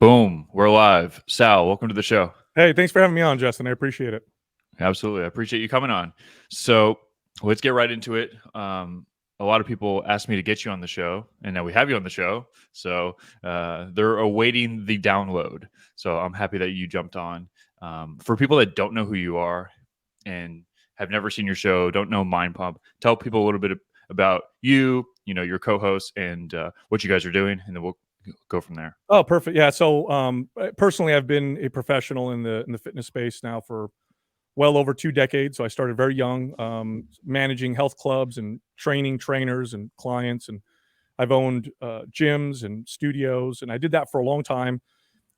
Boom, we're live. Sal, welcome to the show. Hey, thanks for having me on, Justin. I appreciate it. Absolutely. I appreciate you coming on. So let's get right into it. A lot of people asked me to get you on the show, and now we have you on the show. So they're awaiting the download. So I'm happy that you jumped on. For people that don't know who you are and have never seen your show, don't know Mind Pump, tell people a little bit about you, your co-host, and what you guys are doing, and then we'll go from there. Oh, perfect. Yeah. So personally, I've been a professional in the fitness space now for well over 2 decades. So I started very young, managing health clubs and training trainers and clients. And I've owned gyms and studios, and I did that for a long time.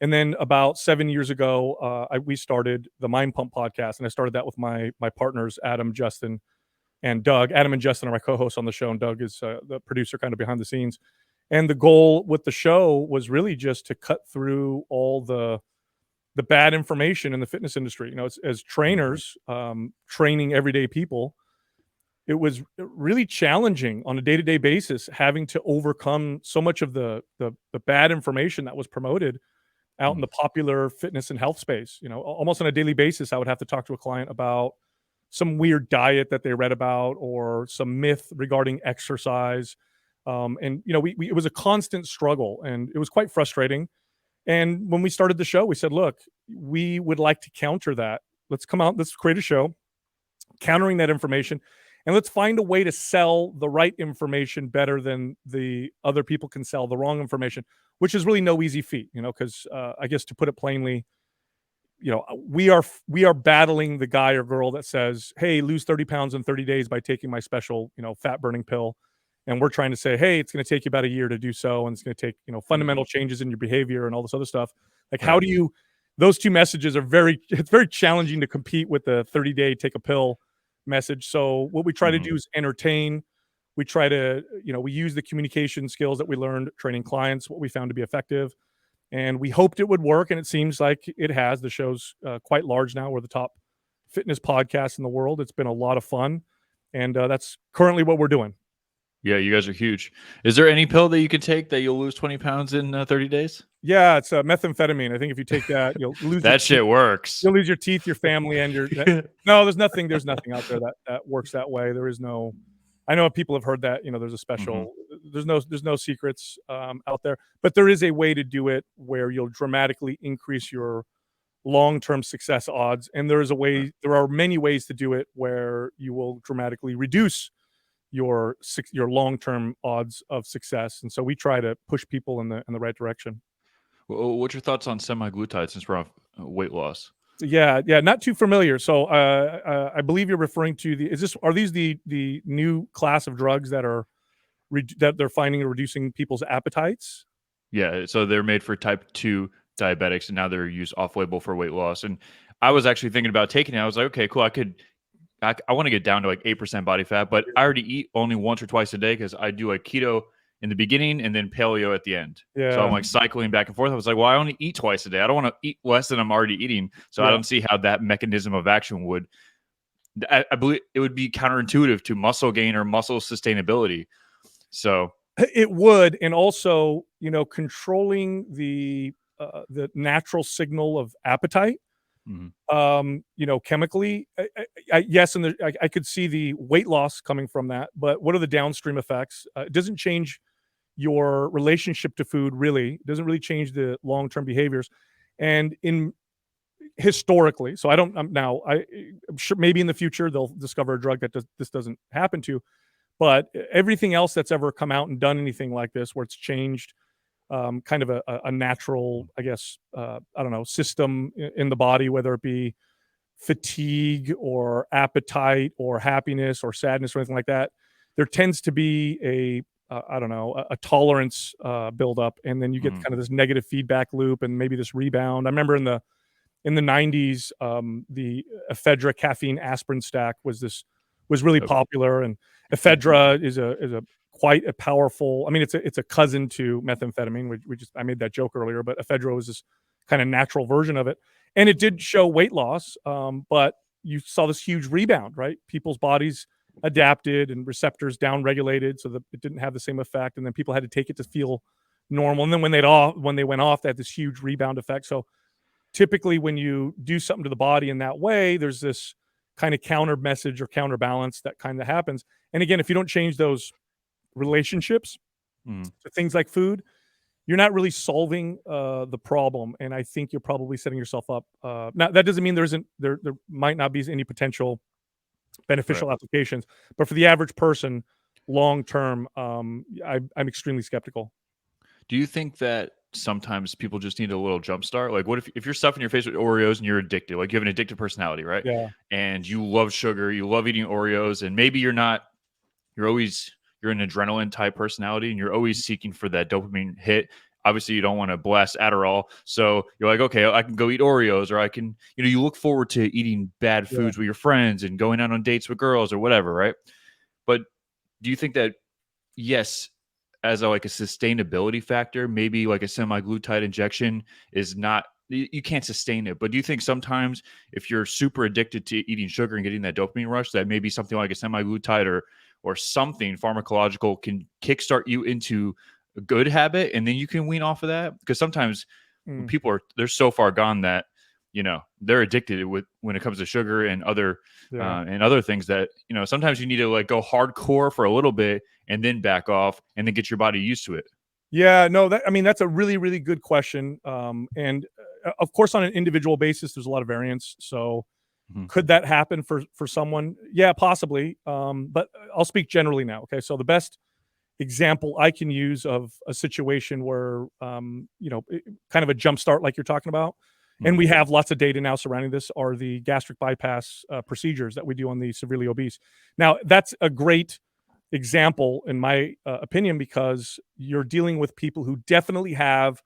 And then about 7 years ago, we started the Mind Pump podcast, and I started that with my partners, Adam, Justin, and Doug. Adam and Justin are my co-hosts on the show, and Doug is the producer kind of behind the scenes. And the goal with the show was really just to cut through all the bad information in the fitness industry. As trainers, training everyday people, it was really challenging on a day-to-day basis, having to overcome so much of the bad information that was promoted out in the popular fitness and health space. Almost on a daily basis, I would have to talk to a client about some weird diet that they read about or some myth regarding exercise. It was a constant struggle, and it was quite frustrating. And when we started the show, we said, look, we would like to counter that. Let's come out, let's create a show countering that information, and let's find a way to sell the right information better than the other people can sell the wrong information, which is really no easy feat, because I guess to put it plainly, we are battling the guy or girl that says, hey, lose 30 pounds in 30 days by taking my special, fat burning pill. And we're trying to say, hey, it's going to take you about a year to do so. And it's going to take, fundamental changes in your behavior and all this other stuff. Like, how do you, those two messages are it's very challenging to compete with the 30-day take a pill message. So what we try to do is entertain. We try to, we use the communication skills that we learned training clients, what we found to be effective. And we hoped it would work. And it seems like it has. The show's quite large now. We're the top fitness podcast in the world. It's been a lot of fun. And that's currently what we're doing. Yeah, you guys are huge. Is there any pill that you can take that you'll lose 20 pounds in 30 days? Yeah, it's methamphetamine. I think if you take that, you'll lose that shit works. You'll lose your teeth, your family, and your no. There's nothing out there that works that way. There is no. I know people have heard that. There's a special. There's no secrets out there, but there is a way to do it where you'll dramatically increase your long-term success odds, and there is a way. There are many ways to do it where you will dramatically reduce your long-term odds of success. And so we try to push people in the right direction. Well, what's your thoughts on semaglutide since we're off weight loss? Yeah, not too familiar. So I believe you're referring to are these the new class of drugs that are that they're finding are reducing people's appetites? Yeah, so they're made for type 2 diabetics, and now they're used off-label for weight loss. And I was actually thinking about taking it. I was like, okay, cool, I want to get down to like 8% body fat, but I already eat only once or twice a day because I do like keto in the beginning and then paleo at the end. Yeah. So I'm like cycling back and forth. I was like, well, I only eat twice a day. I don't want to eat less than I'm already eating. So I don't see how that mechanism of action would, I believe it would be counterintuitive to muscle gain or muscle sustainability. So it would. And also, controlling the natural signal of appetite. Chemically, yes, and I could see the weight loss coming from that, but what are the downstream effects? It doesn't change your relationship to food, really. It doesn't really change the long-term behaviors. And historically, so I'm sure maybe in the future they'll discover a drug that this doesn't happen to, but everything else that's ever come out and done anything like this, where it's changed kind of a natural, I guess, system in the body, whether it be fatigue or appetite or happiness or sadness or anything like that, there tends to be a tolerance buildup, and then you get kind of this negative feedback loop and maybe this rebound. I remember in the 90s, the ephedra caffeine aspirin stack was really popular, and ephedra is a quite a powerful. I mean, it's a cousin to methamphetamine. I made that joke earlier, but ephedra was this kind of natural version of it, and it did show weight loss. But you saw this huge rebound, right? People's bodies adapted and receptors down regulated so that it didn't have the same effect, and then people had to take it to feel normal. And then when they went off, they had this huge rebound effect. So typically when you do something to the body in that way, there's this kind of counter message or counterbalance that kind of happens. And again, if you don't change those relationships to things like food, you're not really solving the problem. And I think you're probably setting yourself up. Now that doesn't mean there might not be any potential beneficial applications, but for the average person, long term, I'm extremely skeptical. Do you think that sometimes people just need a little jump start? Like, what if you're stuffing your face with Oreos and you're addicted? Like, you have an addictive personality, right? Yeah. And you love sugar, you love eating Oreos, and maybe you're an adrenaline type personality, and you're always seeking for that dopamine hit. Obviously, you don't want to blast Adderall, so you're like, okay, I can go eat Oreos, or I can, you look forward to eating bad foods with your friends and going out on dates with girls or whatever, right? But do you think that, yes, as a sustainability factor, maybe like a semaglutide injection is not, you can't sustain it. But do you think sometimes if you're super addicted to eating sugar and getting that dopamine rush, that maybe something like a semaglutide or something pharmacological can kickstart you into a good habit, and then you can wean off of that? Because sometimes when people they're so far gone that they're addicted when it comes to sugar and other things that sometimes you need to like go hardcore for a little bit and then back off and then get your body used to it. Yeah, no, that's a really, really good question. And of course, on an individual basis, there's a lot of variance. So could that happen for someone? Yeah, possibly. But I'll speak generally now. Okay. So the best example I can use of a situation where, kind of a jump start like you're talking about, and we have lots of data now surrounding this, are the gastric bypass procedures that we do on the severely obese. Now, that's a great example, in my opinion, because you're dealing with people who definitely have,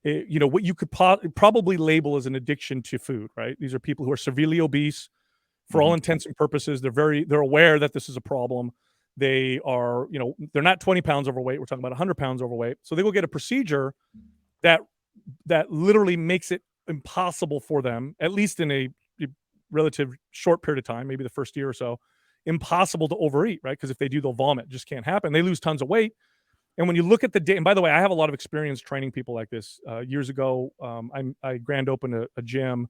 what you could probably label as an addiction to food, right? These are people who are severely obese for all intents and purposes. They're aware that this is a problem. They are, they're not 20 pounds overweight. We're talking about 100 pounds overweight. So they will get a procedure that literally makes it impossible for them, at least in a relative short period of time, maybe the first year or so, impossible to overeat, right? Because if they do, they'll vomit. It just can't happen. They lose tons of weight. And when you look at the data, and by the way, I have a lot of experience training people like this. Years ago, I grand opened a gym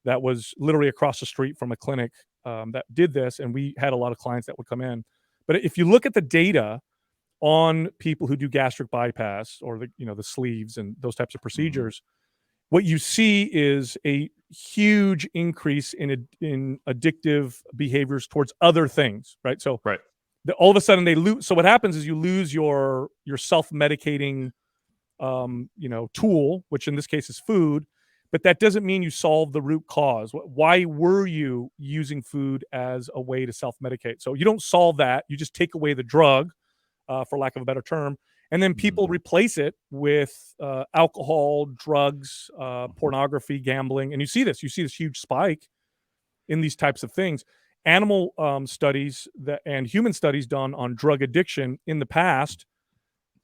that was literally across the street from a clinic that did this, and we had a lot of clients that would come in. But if you look at the data on people who do gastric bypass or the sleeves and those types of procedures, what you see is a huge increase in addictive behaviors towards other things, right? So all of a sudden they lose. So what happens is you lose your self-medicating, tool, which in this case is food, but that doesn't mean you solve the root cause. Why were you using food as a way to self-medicate? So you don't solve that. You just take away the drug, for lack of a better term. And then people replace it with alcohol, drugs, pornography, gambling. And you see this huge spike in these types of things. Animal studies and human studies done on drug addiction in the past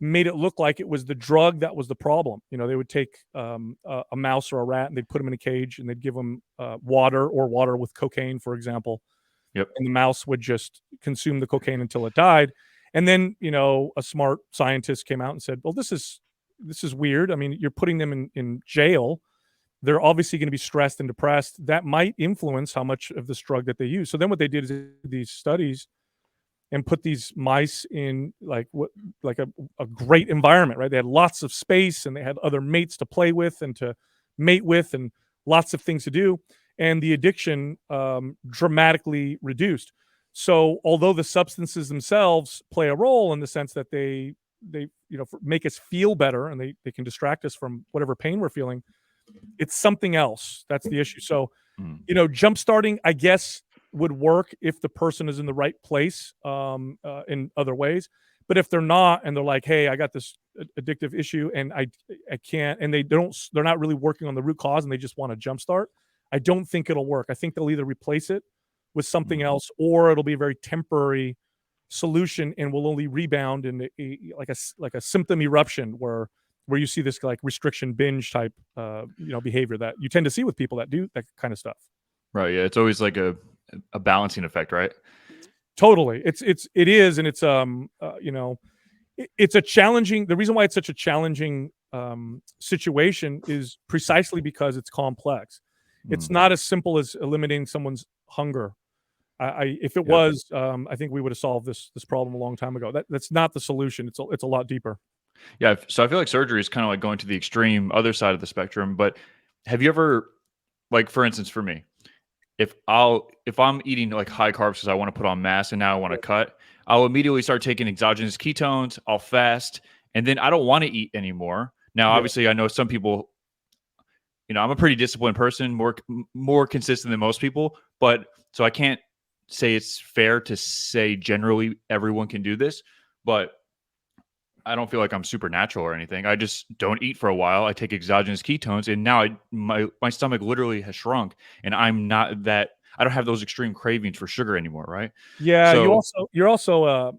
made it look like it was the drug that was the problem. They would take a mouse or a rat and they'd put them in a cage and they'd give them water with cocaine, for example. Yep. And the mouse would just consume the cocaine until it died. And then, a smart scientist came out and said, well, this is weird. I mean, you're putting them in jail. They're obviously going to be stressed and depressed. That might influence how much of this drug that they use. So then what they did is these studies and put these mice in like a great environment, right? They had lots of space and they had other mates to play with and to mate with and lots of things to do. And the addiction dramatically reduced. So although the substances themselves play a role in the sense that they make us feel better and they can distract us from whatever pain we're feeling, it's something else. That's the issue. So, jump starting, I guess, would work if the person is in the right place in other ways. But if they're not and they're like, hey, I got this addictive issue and I can't, and they're not really working on the root cause and they just want to jump start, I don't think it'll work. I think they'll either replace it with something else, or it'll be a very temporary solution and will only rebound in like a symptom eruption where you see this like restriction binge type behavior that you tend to see with people that do that kind of stuff. Right. Yeah. It's always like a balancing effect, right? Totally. It is. And it's, it's a challenging. The reason why it's such a challenging situation is precisely because it's complex. It's not as simple as eliminating someone's hunger. If it was, I think we would have solved this problem a long time ago. That's not the solution. It's a lot deeper. Yeah, so I feel like surgery is kind of like going to the extreme other side of the spectrum. But have you ever, like, for instance, for me, if I'm eating like high carbs because I want to put on mass and now I want to cut, I'll immediately start taking exogenous ketones. I'll fast, and then I don't want to eat anymore. Now, Yeah. obviously, I know some people. I'm a pretty disciplined person, more consistent than most people, but so I can't say it's fair to say generally everyone can do this, but I don't feel like I'm supernatural or anything. I just don't eat for a while. I take exogenous ketones, and now my stomach literally has shrunk, and I'm not that. I don't have those extreme cravings for sugar anymore, right? Yeah, So, you're also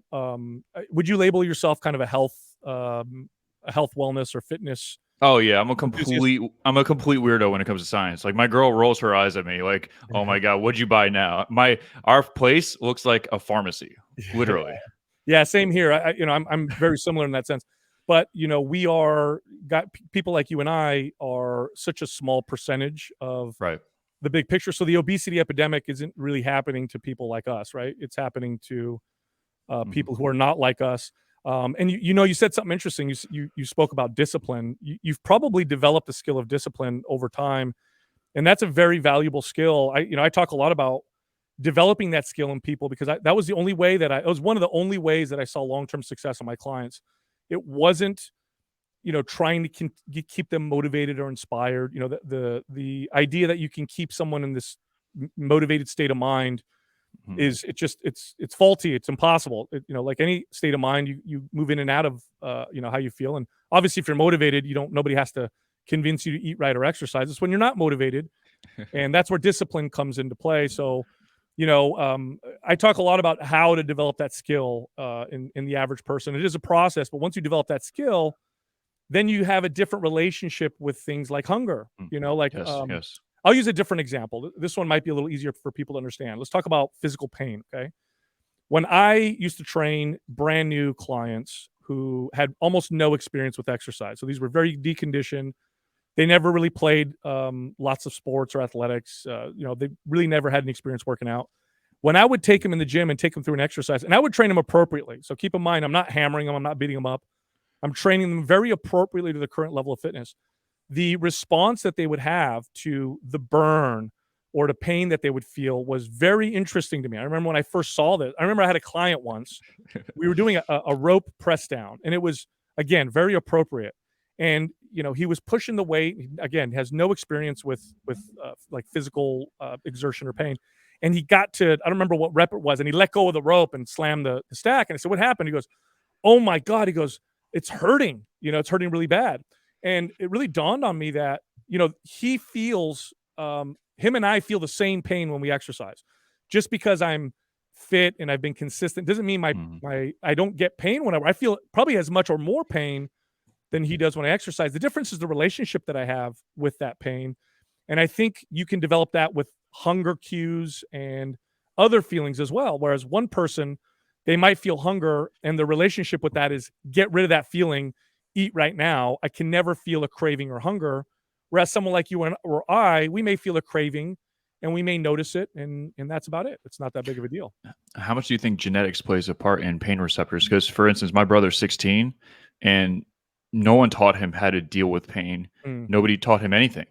would you label yourself kind of a health wellness or fitness oh yeah, enthusiast? I'm a complete weirdo when it comes to science. Like my girl rolls her eyes at me, like, "Oh my god, what'd you buy now?" Our place looks like a pharmacy, Yeah. literally. Yeah, same here. I'm very similar in that sense. But we are people like you and I are such a small percentage of Right. the big picture. So the obesity epidemic isn't really happening to people like us, right? It's happening to Mhm. people who are not like us. And you said something interesting. You spoke about discipline. You've probably developed a skill of discipline over time, and that's a very valuable skill. I talk a lot about developing that skill in people because that was the only way it was one of the only ways that I saw long term success in my clients. It wasn't trying to keep them motivated or inspired. The idea that you can keep someone in this motivated state of mind Mhm. is it's faulty. It's impossible. Like any state of mind, you move in and out of how you feel. And obviously, if you're motivated, nobody has to convince you to eat right or exercise. It's when you're not motivated, and that's where discipline comes into play. So, I talk a lot about how to develop that skill in the average person. It is a process, but once you develop that skill, then you have a different relationship with things like hunger. Mm. Like Yes, yes. I'll use a different example. This one might be a little easier for people to understand. Let's talk about physical pain. Okay. When I used to train brand new clients who had almost no experience with exercise, so these were very deconditioned. They never really played lots of sports or athletics. They really never had any experience working out. When I would take them in the gym and take them through an exercise, and I would train them appropriately. So keep in mind, I'm not hammering them. I'm not beating them up. I'm training them very appropriately to the current level of fitness. The response that they would have to the burn or the pain that they would feel was very interesting to me. I remember when I first saw this. I remember I had a client once. We were doing a rope press down, and it was again very appropriate. And he was pushing the weight. Again, has no experience with like physical exertion or pain. And he got to, I don't remember what rep it was, and he let go of the rope and slammed the stack. And I said, "What happened?" He goes, "Oh my god!" He goes, "It's hurting. It's hurting really bad." And it really dawned on me that he feels him and I feel the same pain when we exercise. Just because I'm fit and I've been consistent doesn't mean Mhm. my I don't get pain whenever I feel probably as much or more pain than he does when I exercise. The difference is the relationship that I have with that pain. And I think you can develop that with hunger cues and other feelings as well. Whereas one person, they might feel hunger, and the relationship with that is get rid of that feeling, eat right now. I can never feel a craving or hunger. Whereas someone like you or I, we may feel a craving and we may notice it, and that's about it. It's not that big of a deal. How much do you think genetics plays a part in pain receptors? Because, for instance, my brother's 16, and no one taught him how to deal with pain. Mm. Nobody taught him anything.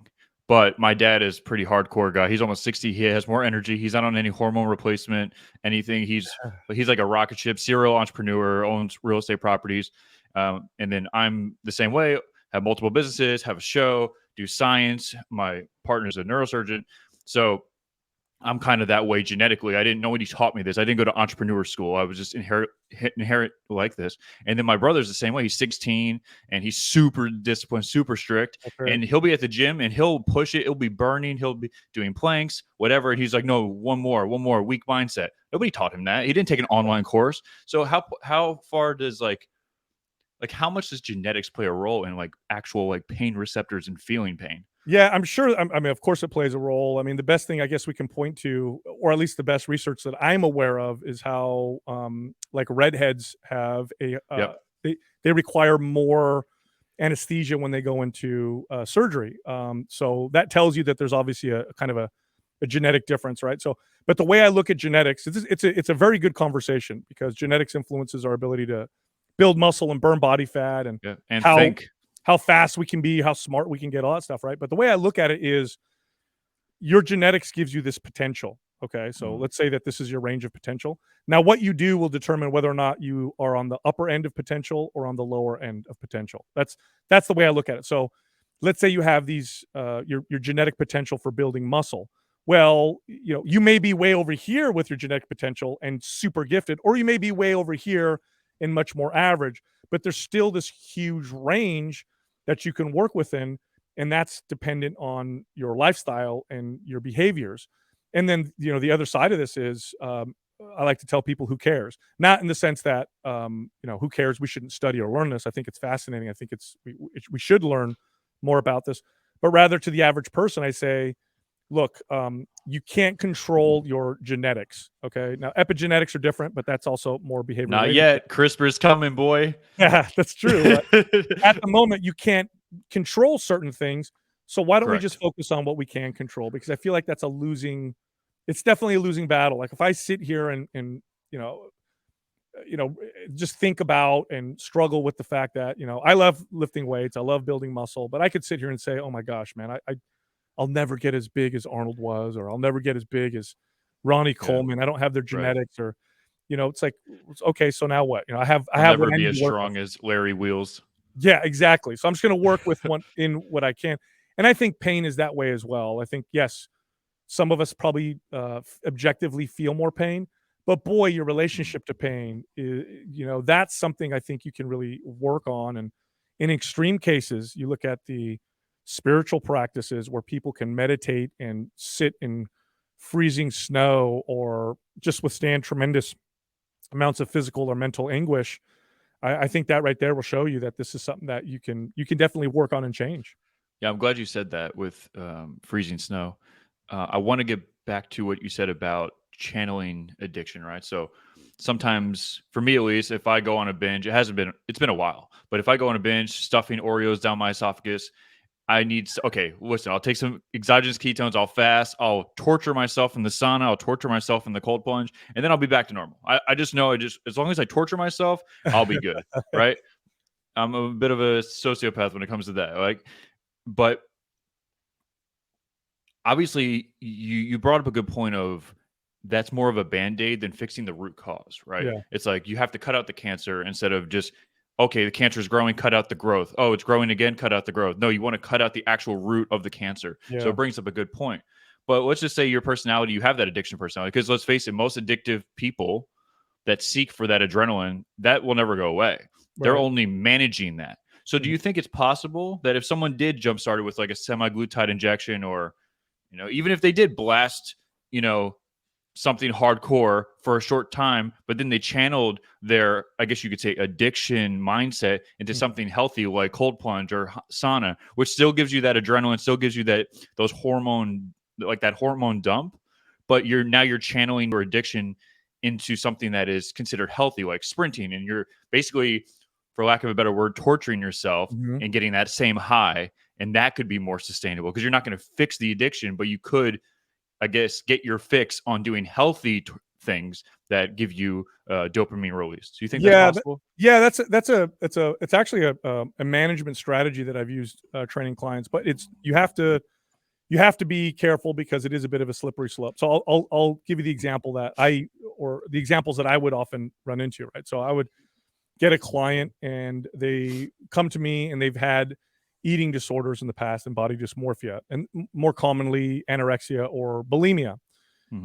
But my dad is pretty hardcore guy. He's almost 60. He has more energy. He's not on any hormone replacement, anything. He's like a rocket ship, serial entrepreneur, owns real estate properties. And then I'm the same way. Have multiple businesses, have a show, do science. My partner's a neurosurgeon. So I'm kind of that way genetically. I didn't nobody taught me this. I didn't go to entrepreneur school. I was just inherent like this. And then my brother's the same way. He's 16 and he's super disciplined, super strict. That's right. And he'll be at the gym and he'll push it. It'll be burning. He'll be doing planks, whatever. And he's like, no, one more weak mindset. Nobody taught him that. He didn't take an online course. So how far does like how much does genetics play a role in like actual like pain receptors and feeling pain? Yeah, I'm sure. I mean, of course, it plays a role. I mean, the best thing I guess we can point to, or at least the best research that I'm aware of, is how like redheads have a Yep. they require more anesthesia when they go into surgery. So that tells you that there's obviously a kind of a genetic difference, right? So, but the way I look at genetics, it's a very good conversation, because genetics influences our ability to build muscle and burn body fat, and and how think. how fast we can be, how smart we can get, all that stuff, right? But the way I look at it is, your genetics gives you this potential. Okay, so let's say that this is your range of potential. Now, what you do will determine whether or not you are on the upper end of potential or on the lower end of potential. That's the way I look at it. So, let's say you have these your genetic potential for building muscle. Well, you may be way over here with your genetic potential and super gifted, or you may be way over here and much more average. But there's still this huge range that you can work within, and that's dependent on your lifestyle and your behaviors. And then, the other side of this is, I like to tell people, who cares? Not in the sense that, who cares? We shouldn't study or learn this. I think it's fascinating. I think we should learn more about this, but rather, to the average person, I say, look, you can't control your genetics. Okay. Now, epigenetics are different, but that's also more behavioral. Not yet. CRISPR's coming, boy. Yeah, that's true. At the moment, you can't control certain things. So why don't we just focus on what we can control? Because I feel like it's definitely a losing battle. Like, if I sit here and just think about and struggle with the fact that, I love lifting weights, I love building muscle, but I could sit here and say, oh my gosh, man, I'll never get as big as Arnold was, or I'll never get as big as Ronnie Coleman. I don't have their genetics, or, it's like, okay, so now what? I have never what I be need as to work strong with. as Larry Wheels. Yeah, exactly. So I'm just going to work with what I can. And I think pain is that way as well. I think, yes, some of us probably objectively feel more pain, but boy, your relationship to pain is, that's something I think you can really work on. And in extreme cases, you look at the spiritual practices where people can meditate and sit in freezing snow, or just withstand tremendous amounts of physical or mental anguish. I think that right there will show you that this is something that you can definitely work on and change. Yeah, I'm glad you said that with freezing snow. I want to get back to what you said about channeling addiction, right? So sometimes, for me at least, if I go on a binge, it's been a while, but if I go on a binge, stuffing Oreos down my esophagus, okay, listen, I'll take some exogenous ketones, I'll fast, I'll torture myself in the sauna, I'll torture myself in the cold plunge, and then I'll be back to normal. I just know, as long as I torture myself, I'll be good, right? I'm a bit of a sociopath when it comes to that. But obviously, you brought up a good point of, that's more of a band-aid than fixing the root cause, right? Yeah. It's like, you have to cut out the cancer instead of just, okay, the cancer is growing, cut out the growth. Oh, it's growing again, cut out the growth. No, you want to cut out the actual root of the cancer. Yeah. So it brings up a good point. But let's just say your personality, you have that addiction personality, because let's face it, most addictive people that seek for that adrenaline, that will never go away. They're only managing that. So do you think it's possible that if someone did jumpstart it with like a semaglutide injection, or, even if they did blast, something hardcore for a short time, but then they channeled their, I guess you could say, addiction mindset into something healthy like cold plunge or sauna, which still gives you that adrenaline, still gives you that hormone dump, but you're channeling your addiction into something that is considered healthy, like sprinting, and you're basically, for lack of a better word, torturing yourself and getting that same high, and that could be more sustainable, because you're not going to fix the addiction, but you could, I guess, get your fix on doing healthy things that give you dopamine release. Do you think that's possible? It's actually a management strategy that I've used training clients, but you have to be careful, because it is a bit of a slippery slope. So I'll give you the example the examples that I would often run into, right? So I would get a client and they come to me and they've had eating disorders in the past and body dysmorphia, and more commonly anorexia or bulimia.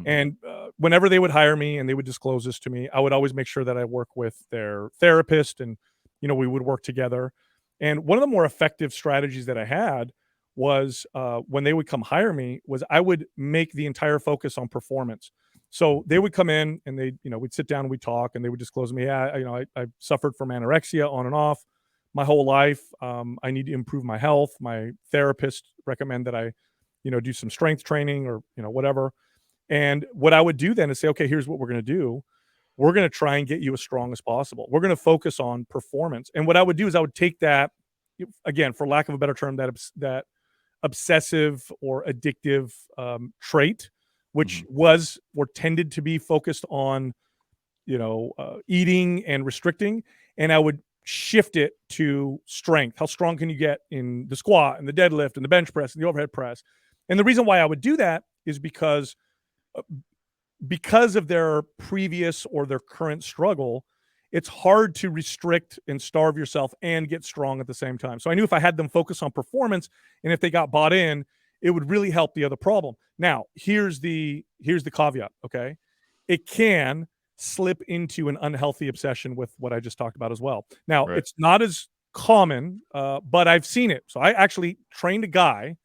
And whenever they would hire me and they would disclose this to me, I would always make sure that I work with their therapist, and we would work together. And one of the more effective strategies that I had was, when they would come hire me, was I would make the entire focus on performance. So they would come in and we'd sit down and we'd talk, and they would disclose to me, I suffered from anorexia on and off my whole life. I need to improve my health. My therapist recommend that I, do some strength training, or, whatever. And what I would do then is say, okay, here's what we're going to do. we're going to try and get you as strong as possible. We're going to focus on performance. And what I would do is I would take that, again, for lack of a better term, that obsessive or addictive trait, which was or tended to be focused on, eating and restricting. And I would shift it to strength. How strong can you get in the squat and the deadlift and the bench press and the overhead press? And the reason why I would do that is because of their previous or their current struggle, it's hard to restrict and starve yourself and get strong at the same time. So I knew if I had them focus on performance and if they got bought in, it would really help the other problem. Now, here's the caveat, okay? It can slip into an unhealthy obsession with what I just talked about as well. Now, It's not as common, but I've seen it. So I actually trained a guy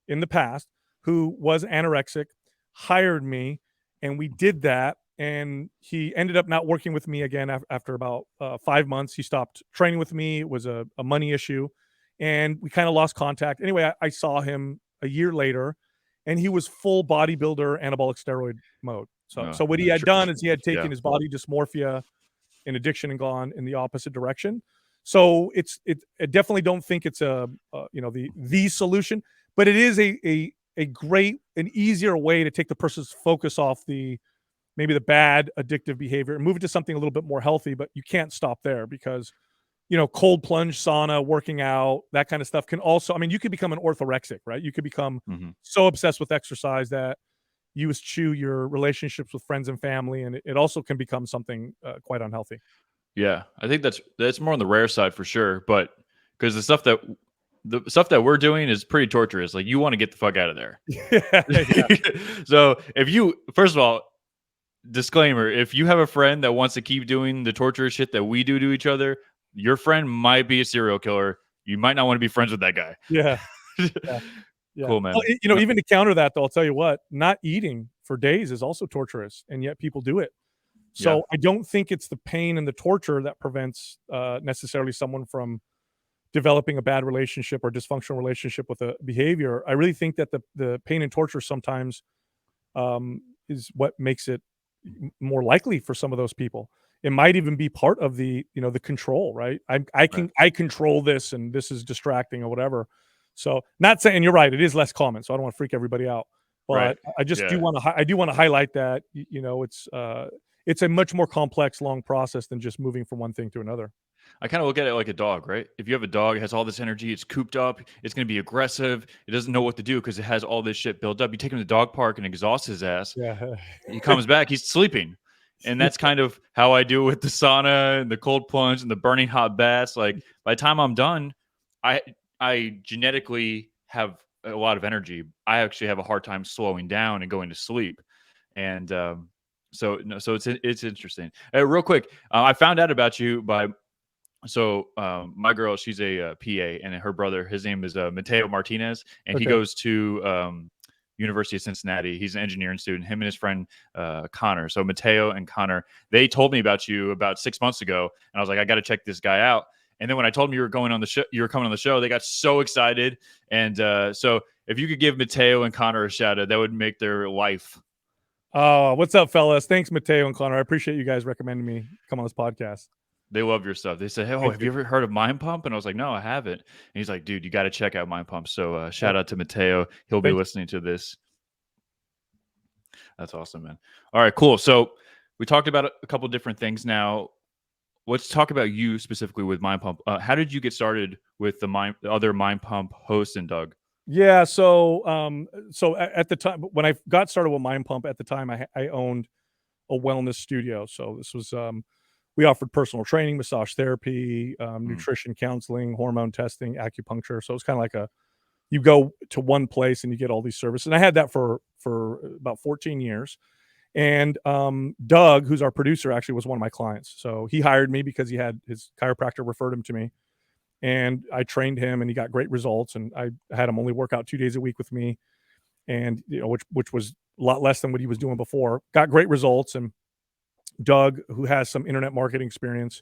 in the past who was anorexic, hired me, and we did that. And he ended up not working with me again after about 5 months. He stopped training with me. It was a money issue, and we kind of lost contact. Anyway, I saw him a year later, and he was full bodybuilder anabolic steroid mode. So what he had done is he had taken his body dysmorphia and addiction and gone in the opposite direction. So I definitely don't think it's the solution, but it is a great, an easier way to take the person's focus off maybe the bad addictive behavior and move it to something a little bit more healthy. But you can't stop there because, cold plunge, sauna, working out, that kind of stuff can also, you could become an orthorexic, right? You could become so obsessed with exercise that you eschew your relationships with friends and family. And it also can become something quite unhealthy. Yeah. I think that's more on the rare side for sure. But because the stuff that we're doing is pretty torturous. Like, you want to get the fuck out of there. So first of all, disclaimer, if you have a friend that wants to keep doing the torturous shit that we do to each other, your friend might be a serial killer. You might not want to be friends with that guy. Yeah. Cool, man. Well, even to counter that, though, I'll tell you what, not eating for days is also torturous, and yet people do it. So I don't think it's the pain and the torture that prevents necessarily someone from developing a bad relationship or dysfunctional relationship with a behavior. I really think that the pain and torture sometimes is what makes it more likely for some of those people. It might even be part of the control, right? I control this, and this is distracting or whatever. So, not saying, you're right, it is less common, so I don't want to freak everybody out, but I just do want to highlight that it's a much more complex, long process than just moving from one thing to another. I kind of look at it like a dog, right? If you have a dog, it has all this energy, it's cooped up, it's going to be aggressive, it doesn't know what to do because it has all this shit built up. You take him to the dog park and exhaust his ass. Yeah. He comes back, he's sleeping. And that's kind of how I do with the sauna and the cold plunge and the burning hot baths. Like, by the time I'm done, I genetically have a lot of energy. I actually have a hard time slowing down and going to sleep. And so it's interesting. Real quick, I found out about you by my girl, she's a PA, and her brother, his name is Mateo Martinez, and he goes to University of Cincinnati. He's an engineering student, him and his friend Connor. So Mateo and Connor, they told me about you about 6 months ago, and I was like, I got to check this guy out. And then when I told them you were coming on the show, they got so excited. And so if you could give Mateo and Connor a shout out, that would make their life. Oh, what's up, fellas? Thanks, Mateo and Connor. I appreciate you guys recommending me come on this podcast. They love your stuff. They said, "Oh, have you ever heard of Mind Pump?" And I was like, "No, I haven't." And he's like, "Dude, you got to check out Mind Pump." So shout out to Mateo. He'll be listening to this. That's awesome, man. All right, cool. So we talked about a couple different things now. Let's talk about you specifically with Mind Pump. How did you get started with the other Mind Pump host and Doug? Yeah, so at the time when I got started with Mind Pump, at the time I owned a wellness studio. So this was we offered personal training, massage therapy, nutrition counseling, hormone testing, acupuncture. So it's kind of like you go to one place and you get all these services. And I had that for about 14 years. And Doug, who's our producer, actually was one of my clients. So he hired me because he had his chiropractor referred him to me. And I trained him, and he got great results. And I had him only work out 2 days a week with me, and which was a lot less than what he was doing before. Got great results. And Doug, who has some internet marketing experience,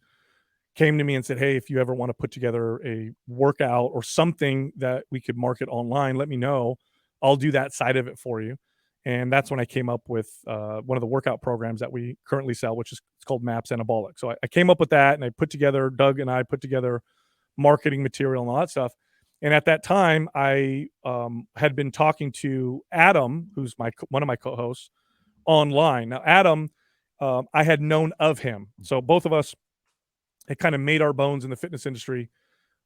came to me and said, "Hey, if you ever want to put together a workout or something that we could market online, let me know. I'll do that side of it for you." And that's when I came up with one of the workout programs that we currently sell, which is it's called MAPS Anabolic. So I came up with that, and Doug and I put together marketing material and all that stuff. And at that time, I had been talking to Adam, who's one of my co-hosts, online. Now, Adam, I had known of him, so both of us had kind of made our bones in the fitness industry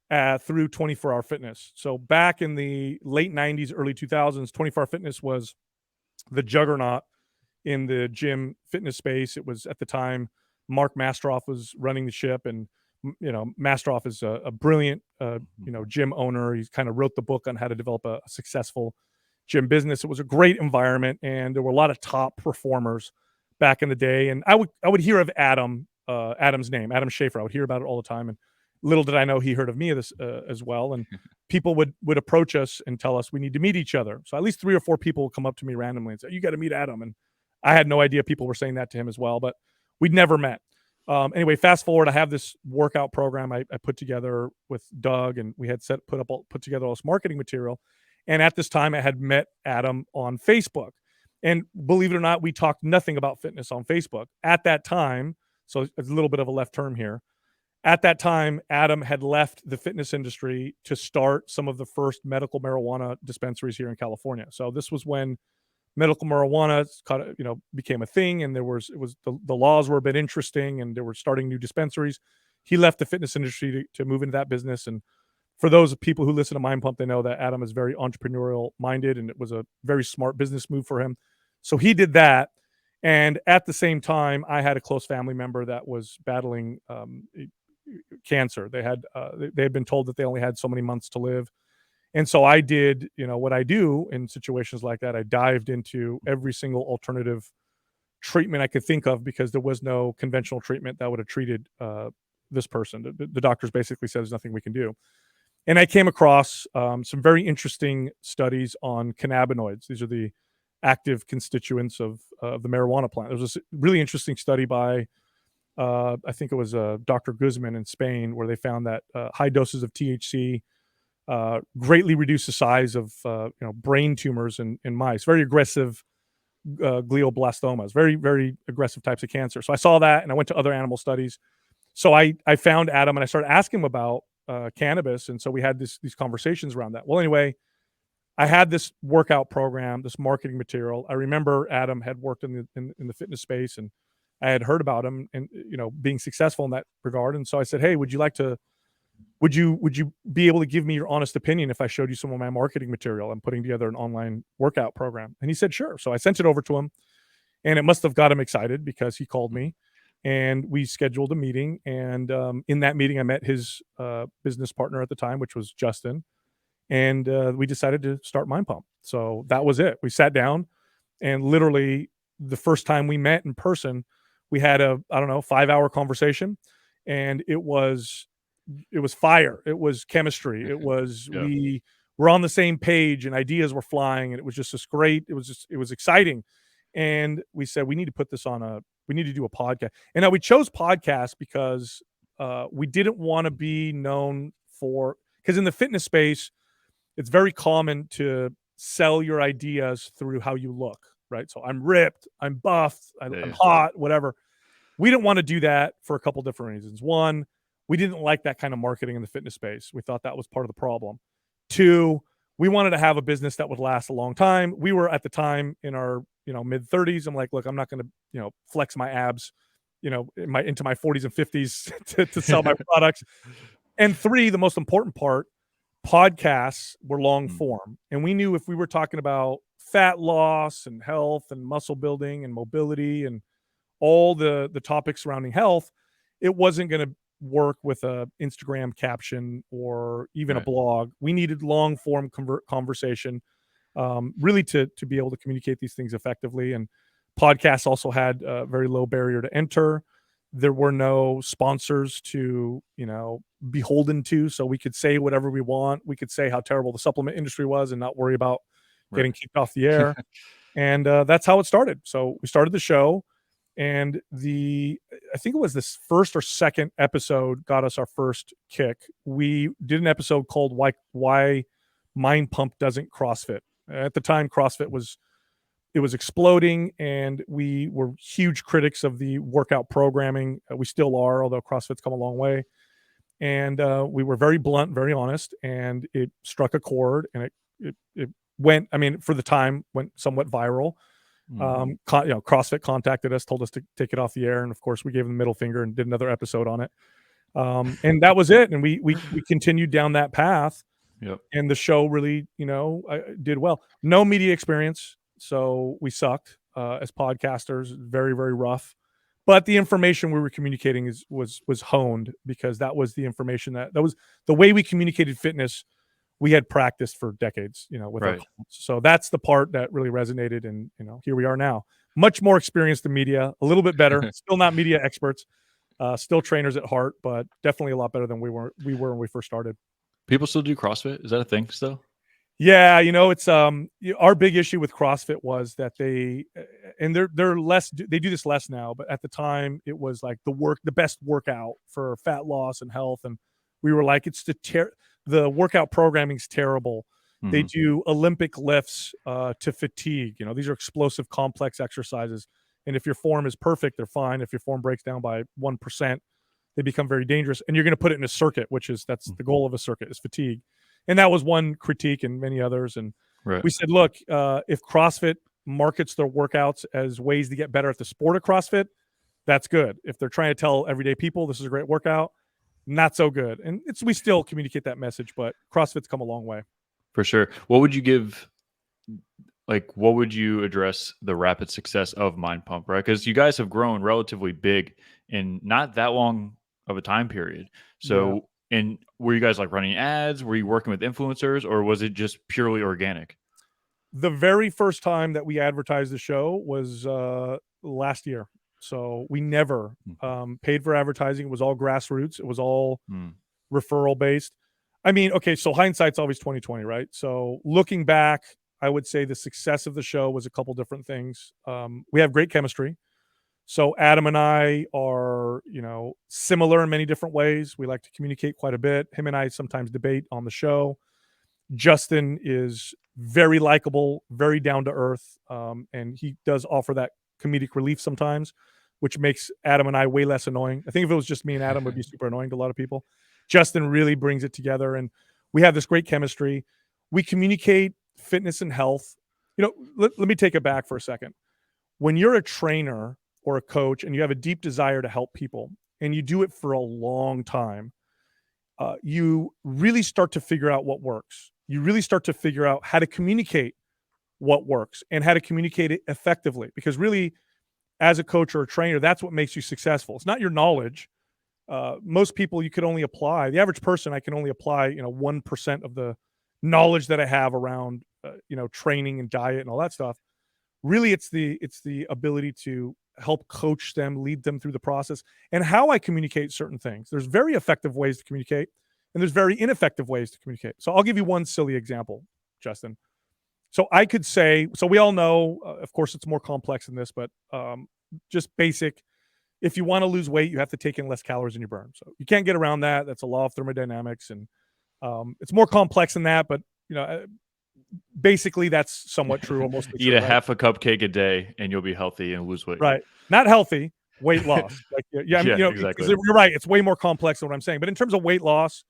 through 24-hour fitness. So back in the late 90s, early 2000s, 24-hour fitness was the juggernaut in the gym fitness space. It was at the time Mark Mastroff was running the ship, and Mastroff is a brilliant gym owner. He kind of wrote the book on how to develop a successful gym business. It was a great environment, and there were a lot of top performers back in the day. And I would hear of Adam's name, Adam Schaefer. I would hear about it all the time, and little did I know he heard of me as well. And people would approach us and tell us we need to meet each other. So at least 3 or 4 people would come up to me randomly and say, "You got to meet Adam." And I had no idea people were saying that to him as well, but we'd never met. Anyway, fast forward, I have this workout program I put together with Doug, and we had put together all this marketing material. And at this time, I had met Adam on Facebook. And believe it or not, we talked nothing about fitness on Facebook at that time. So it's a little bit of a left turn here. At that time, Adam had left the fitness industry to start some of the first medical marijuana dispensaries here in California. So this was when medical marijuana became a thing, and the laws were a bit interesting, and they were starting new dispensaries. He left the fitness industry to move into that business. And for those people who listen to Mind Pump, they know that Adam is very entrepreneurial minded, and it was a very smart business move for him. So he did that. And at the same time, I had a close family member that was battling cancer. They had been told that they only had so many months to live. And so I did, what I do in situations like that. I dived into every single alternative treatment I could think of, because there was no conventional treatment that would have treated this person. The doctors basically said there's nothing we can do. And I came across some very interesting studies on cannabinoids. These are the active constituents of the marijuana plant. There was this really interesting study by, I think it was Dr. Guzman in Spain, where they found that high doses of THC greatly reduce the size of brain tumors in mice. Very aggressive glioblastomas, very, very aggressive types of cancer. So I saw that, and I went to other animal studies. So I found Adam, and I started asking him about cannabis, and so we had these conversations around that. Well, anyway, I had this workout program, this marketing material. I remember Adam had worked in the fitness space, and I had heard about him and being successful in that regard. And so I said, "Hey, would you be able to give me your honest opinion if I showed you some of my marketing material? I'm putting together an online workout program." And he said, "Sure." So I sent it over to him, and it must have got him excited, because he called me and we scheduled a meeting. And in that meeting, I met his business partner at the time, which was Justin. And we decided to start Mind Pump. So that was it. We sat down, and literally the first time we met in person, we had a 5-hour conversation, and it was fire. It was chemistry. It was, we were on the same page, and ideas were flying, and it was just this great, it was exciting. And we said, we need to do a podcast. And now we chose podcasts because we didn't want to be known because in the fitness space, it's very common to sell your ideas through how you look, right? So I'm ripped, I'm buffed, I'm hot, whatever. We didn't want to do that for a couple different reasons. One, we didn't like that kind of marketing in the fitness space. We thought that was part of the problem. Two, we wanted to have a business that would last a long time. We were at the time in our mid 30s. I'm like, look, I'm not going to flex my abs into my 40s and 50s to sell my products. And three, the most important part, podcasts were long form, and we knew if we were talking about fat loss and health and muscle building and mobility and all the topics surrounding health, it wasn't going to work with a Instagram caption or even a blog. We needed long form conversation, really to be able to communicate these things effectively. And podcasts also had a very low barrier to enter. There were no sponsors to, beholden to, so we could say whatever we want. We could say how terrible the supplement industry was and not worry about getting kicked off the air. And that's how it started. So we started the show, and I think it was this first or second episode got us our first kick. We did an episode called Why Mind Pump Doesn't CrossFit. At the time, CrossFit was it was exploding, and we were huge critics of the workout programming. We still are, although CrossFit's come a long way. And we were very blunt, very honest, and it struck a chord, and it went. I mean, for the time, went somewhat viral. CrossFit contacted us, told us to take it off the air, and of course, we gave them the middle finger and did another episode on it. And that was it. And we continued down that path. Yep. And the show really, did well. No media experience, so we sucked as podcasters. Very, very rough. But the information we were communicating was honed, because that was the information that was the way we communicated fitness. We had practiced for decades, with our clients. So that's the part that really resonated. And, here we are now. Much more experienced than media, a little bit better. Still not media experts, still trainers at heart, but definitely a lot better than we were when we first started. People still do CrossFit? Is that a thing still? Yeah, it's our big issue with CrossFit was that they're less, they do this less now, but at the time it was like the best workout for fat loss and health, and we were like, the workout programming's terrible. Mm-hmm. They do Olympic lifts to fatigue. These are explosive, complex exercises, and if your form is perfect, they're fine. If your form breaks down by 1%, they become very dangerous, and you're going to put it in a circuit, that's the goal of a circuit, is fatigue. And that was one critique, and many others. And we said, look, if CrossFit markets their workouts as ways to get better at the sport of CrossFit, that's good. If they're trying to tell everyday people this is a great workout, not so good. And we still communicate that message, but CrossFit's come a long way. For sure. What would you address the rapid success of Mind Pump, right? Because you guys have grown relatively big in not that long of a time period. So, yeah. And were you guys like running ads? Were you working with influencers, or was it just purely organic? The very first time that we advertised the show was last year. So we never paid for advertising. It was all grassroots. It was all referral based. I mean, okay, so hindsight's always 20/20, right? So looking back, I would say the success of the show was a couple different things. We have great chemistry. So Adam and I are, similar in many different ways. We like to communicate quite a bit. Him and I sometimes debate on the show. Justin is very likable, very down to earth, and he does offer that comedic relief sometimes, which makes Adam and I way less annoying. I think if it was just me and Adam, it would be super annoying to a lot of people. Justin really brings it together, and we have this great chemistry. We communicate fitness and health. Let me take it back for a second. When you're a trainer or a coach and you have a deep desire to help people and you do it for a long time, you really start to figure out what works. You really start to figure out how to communicate what works and how to communicate it effectively, because really, as a coach or a trainer, that's what makes you successful. It's not your knowledge. Most people, you could only apply, the average person, I can only apply 1% of the knowledge that I have around training and diet and all that stuff. Really, it's the ability to help coach them, lead them through the process, and how I communicate certain things. There's very effective ways to communicate, and there's very ineffective ways to communicate. So I'll give you one silly example, Justin. So I could say, so we all know, of course, it's more complex than this, but just basic. If you want to lose weight, you have to take in less calories than you burn. So you can't get around that. That's a law of thermodynamics, and it's more complex than that, but basically that's somewhat true. Almost eat a half a cupcake a day and you'll be healthy and lose weight. Right. Not healthy, weight loss. Exactly. You're right. It's way more complex than what I'm saying. But in terms of weight loss,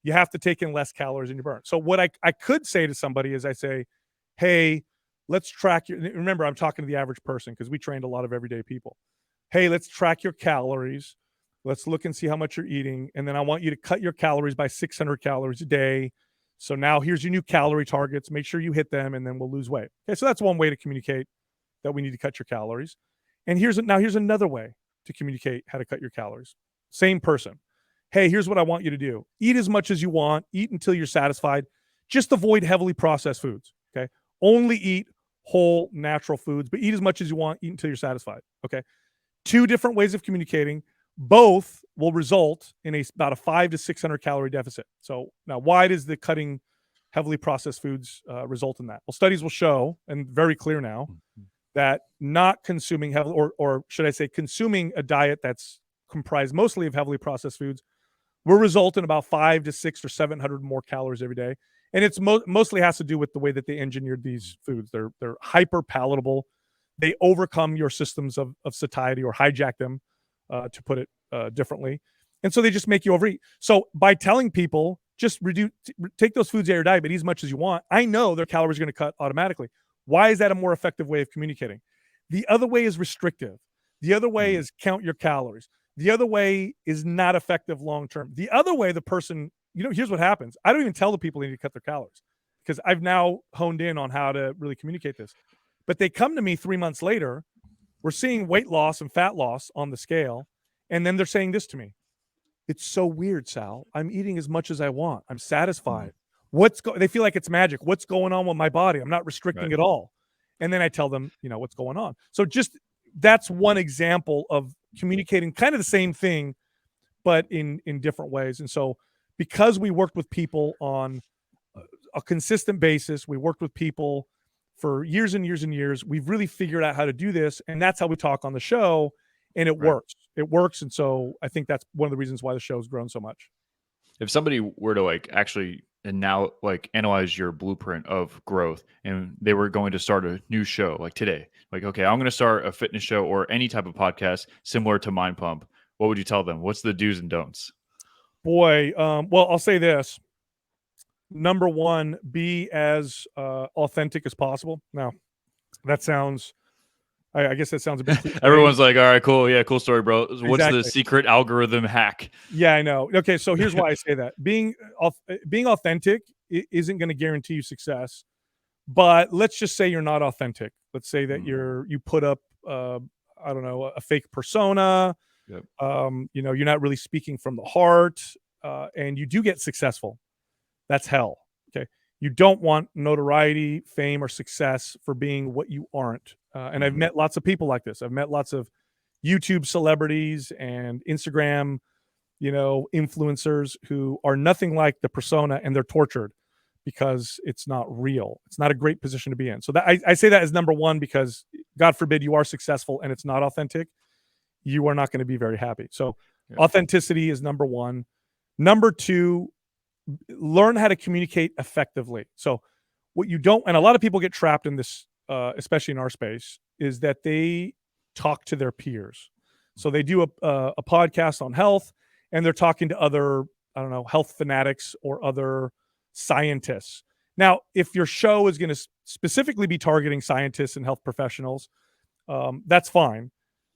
you have to take in less calories than you burn. So what I could say to somebody is I say, hey, let's track your, remember, I'm talking to the average person because we trained a lot of everyday people. Hey, let's track your calories. Let's look and see how much you're eating. And then I want you to cut your calories by 600 calories a day. So now here's your new calorie targets. Make sure you hit them, and then we'll lose weight. Okay, so that's one way to communicate that we need to cut your calories. And here's another way to communicate how to cut your calories. Same person. Hey, here's what I want you to do. Eat as much as you want. Eat until you're satisfied. Just avoid heavily processed foods. Okay, only eat whole, natural foods, but eat as much as you want. Eat until you're satisfied. Okay, two different ways of communicating. Both will result in about a 500 to 600 calorie deficit. So now, why does the cutting heavily processed foods result in that? Well, studies will show, and very clear now, that not consuming heavily, or should I say, consuming a diet that's comprised mostly of heavily processed foods, will result in about 500 to 600 or 700 more calories every day. And it's mostly has to do with the way that they engineered these foods. They're hyper palatable. They overcome your systems of satiety, or hijack them, to put it differently. And so they just make you overeat. So by telling people just take those foods out of your diet, but eat as much as you want, I know their calories are going to cut automatically. Why is that a more effective way of communicating? The other way is restrictive. The other way is count your calories. The other way is not effective long term. The other way, the person, here's what happens. I don't even tell the people they need to cut their calories, because I've now honed in on how to really communicate this. But they come to me 3 months later. We're seeing weight loss and fat loss on the scale. And then they're saying this to me: "It's so weird, Sal. I'm eating as much as I want. I'm satisfied. They feel like it's magic. What's going on with my body? I'm not restricting at all." And then I tell them, what's going on. So that's one example of communicating kind of the same thing, but in different ways. And so, because we worked with people on a consistent basis, we worked with people for years and years and years, we've really figured out how to do this. And that's how we talk on the show. And it works. It works. And so I think that's one of the reasons why the show's grown so much. If somebody were to actually and now analyze your blueprint of growth, and they were going to start a new show today, okay, I'm going to start a fitness show or any type of podcast similar to Mind Pump, what would you tell them? What's the do's and don'ts? Boy, well, I'll say this. Number one, be as authentic as possible. Now, that sounds, I guess that sounds a bit cliche. Everyone's like, all right, cool. Yeah, cool story, bro. What's Exactly. the secret algorithm hack? Yeah, I know. Okay, so here's why I say that. Being authentic isn't going to guarantee you success. But let's just say you're not authentic. Let's say that you put up, I don't know, a fake persona. Yep. You're not really speaking from the heart, and you do get successful. That's hell. Okay. You don't want notoriety, fame, or success for being what you aren't. And I've met lots of people like this. I've met lots of YouTube celebrities and Instagram, influencers who are nothing like the persona, and they're tortured because it's not real. It's not a great position to be in. So that I say that as number one, because God forbid you are successful and it's not authentic, you are not going to be very happy. So authenticity is number one. Number two, learn how to communicate effectively. So what you don't, and a lot of people get trapped in this, especially in our space, is that they talk to their peers. So they do a podcast on health, and they're talking to other, I don't know, health fanatics or other scientists. Now, if your show is going to specifically be targeting scientists and health professionals, that's fine.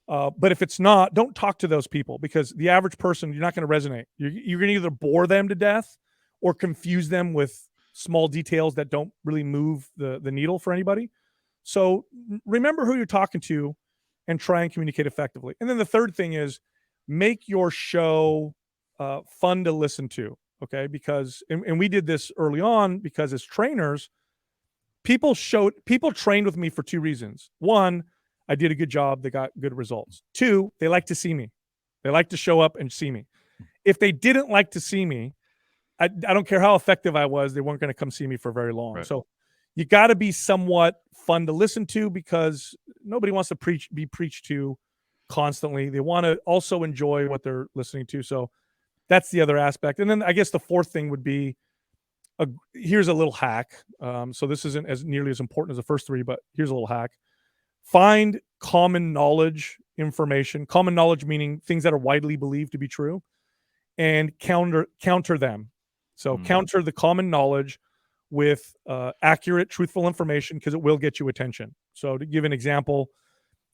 But if it's not, don't talk to those people, because the average person, you're not going to resonate. You're going to either bore them to death or confuse them with small details that don't really move the needle for anybody. So remember who you're talking to and try and communicate effectively. And then the third thing is make your show fun to listen to. Okay. Because, and we did this early on, because as trainers, people trained with me for two reasons. One, I did a good job. They got good results. Two, they like to see me. They like to show up and see me. If they didn't like to see me, I don't care how effective I was, they weren't going to come see me for very long. Right. So you got to be somewhat fun to listen to, because nobody wants to be preached to constantly. They want to also enjoy what they're listening to. So that's the other aspect. And then I guess the fourth thing would be, here's a little hack. So this isn't as nearly as important as the first three, but here's a little hack. Find common knowledge information, common knowledge meaning things that are widely believed to be true, and counter them. So counter the common knowledge with accurate, truthful information, because it will get you attention. So to give an example,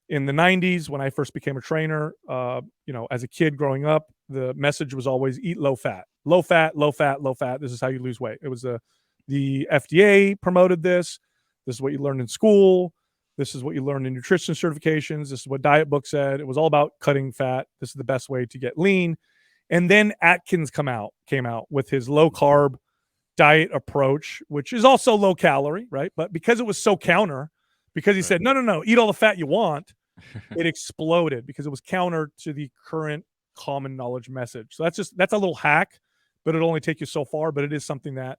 in the 90s, when I first became a trainer, as a kid growing up, the message was always eat low fat, low fat, low fat, low fat. This is how you lose weight. It was the FDA promoted this. This is what you learned in school. This is what you learned in nutrition certifications. This is what diet book said. It was all about cutting fat. This is the best way to get lean. And then Atkins came out with his low carb diet approach, which is also low calorie, right? But because it was so counter, because he said, no, eat all the fat you want, it exploded, because it was counter to the current common knowledge message. So that's a little hack, but it'll only take you so far, but it is something that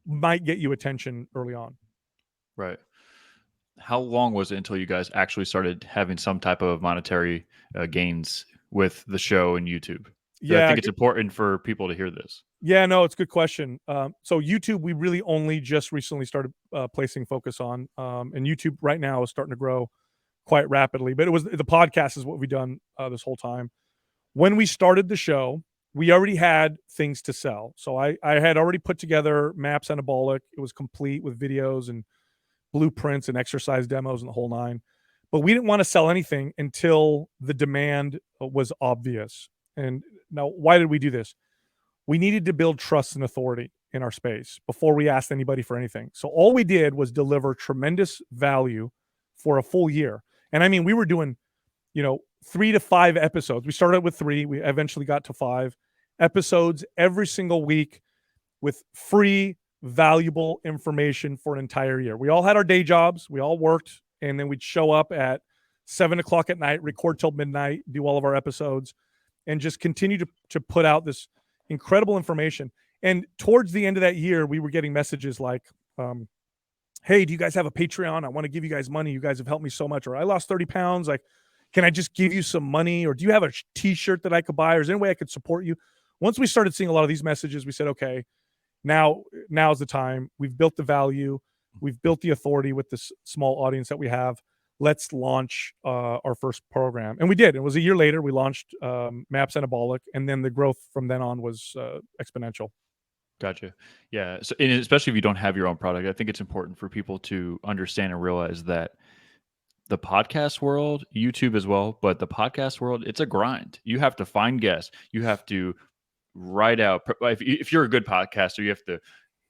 might get you attention early on. Right. How long was it until you guys actually started having some type of monetary gains with the show and YouTube? Yeah, I think it's important for people to hear this. Yeah, no, it's a good question. So YouTube, we really only just recently started placing focus on, and YouTube right now is starting to grow quite rapidly. But it was the podcast is what we've done this whole time. When we started the show, we already had things to sell. So I had already put together Maps Anabolic. It was complete with videos and blueprints and exercise demos and the whole nine. But we didn't want to sell anything until the demand was obvious. And now, why did we do this? We needed to build trust and authority in our space before we asked anybody for anything. So all we did was deliver tremendous value for a full year. And I mean, we were doing, 3 to 5 episodes. We started with 3. We eventually got to 5 episodes every single week with free, valuable information for an entire year. We all had our day jobs. We all worked. And then we'd show up at 7:00 at night, record till midnight, do all of our episodes, and just continue to put out this incredible information. And towards the end of that year, we were getting messages like, hey, do you guys have a Patreon? I want to give you guys money. You guys have helped me so much. Or I lost 30 pounds. Like, can I just give you some money? Or do you have a t-shirt that I could buy? Or is there any way I could support you? Once we started seeing a lot of these messages, we said, okay, now's the time. We've built the value. We've built the authority with this small audience that we have. Let's launch our first program. And we did. It was a year later. We launched Maps Anabolic. And then the growth from then on was exponential. Gotcha. Yeah. So, and especially if you don't have your own product, I think it's important for people to understand and realize that the podcast world, YouTube as well, but the podcast world, it's a grind. You have to find guests. You have to write out. If you're a good podcaster, you have to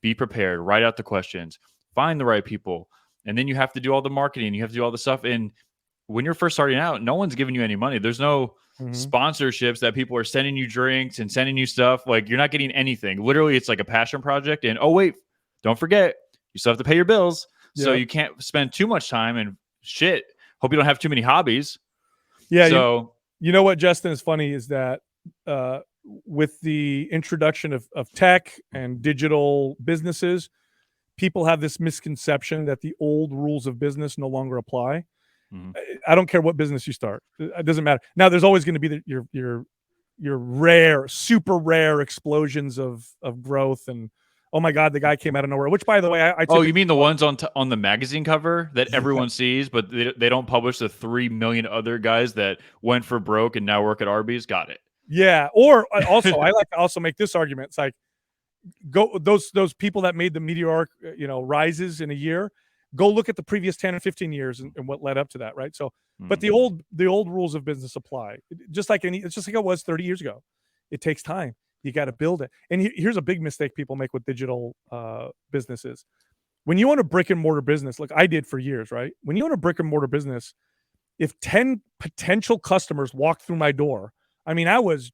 be prepared, write out the questions, find the right people, and then you have to do all the marketing. You have to do all the stuff. And when you're first starting out, no one's giving you any money. There's no sponsorships that people are sending you drinks and sending you stuff. Like, you're not getting anything. Literally, it's like a passion project. And oh wait, don't forget, you still have to pay your bills. Yep. So you can't spend too much time and shit. Hope you don't have too many hobbies. Yeah. So you know what, Justin, is funny is that with the introduction of tech and digital businesses, people have this misconception that the old rules of business no longer apply. I don't care what business you start. It doesn't matter. Now, there's always going to be your rare, super rare explosions of growth. And oh my God, the guy came out of nowhere. Which, by the way, you mean the ones on the magazine cover that everyone sees, but they don't publish the 3 million other guys that went for broke and now work at Arby's? Got it. Yeah. Or also, I like to also make this argument. It's like, go those people that made the meteoric rises in a year. Go look at the previous 10 or 15 years and what led up to that, right? So, but the old rules of business apply. It's just like it was 30 years ago. It takes time. You got to build it. And here's a big mistake people make with digital businesses. When you own a brick and mortar business, like I did for years, right? When you own a brick and mortar business, if 10 potential customers walked through my door, I mean, I was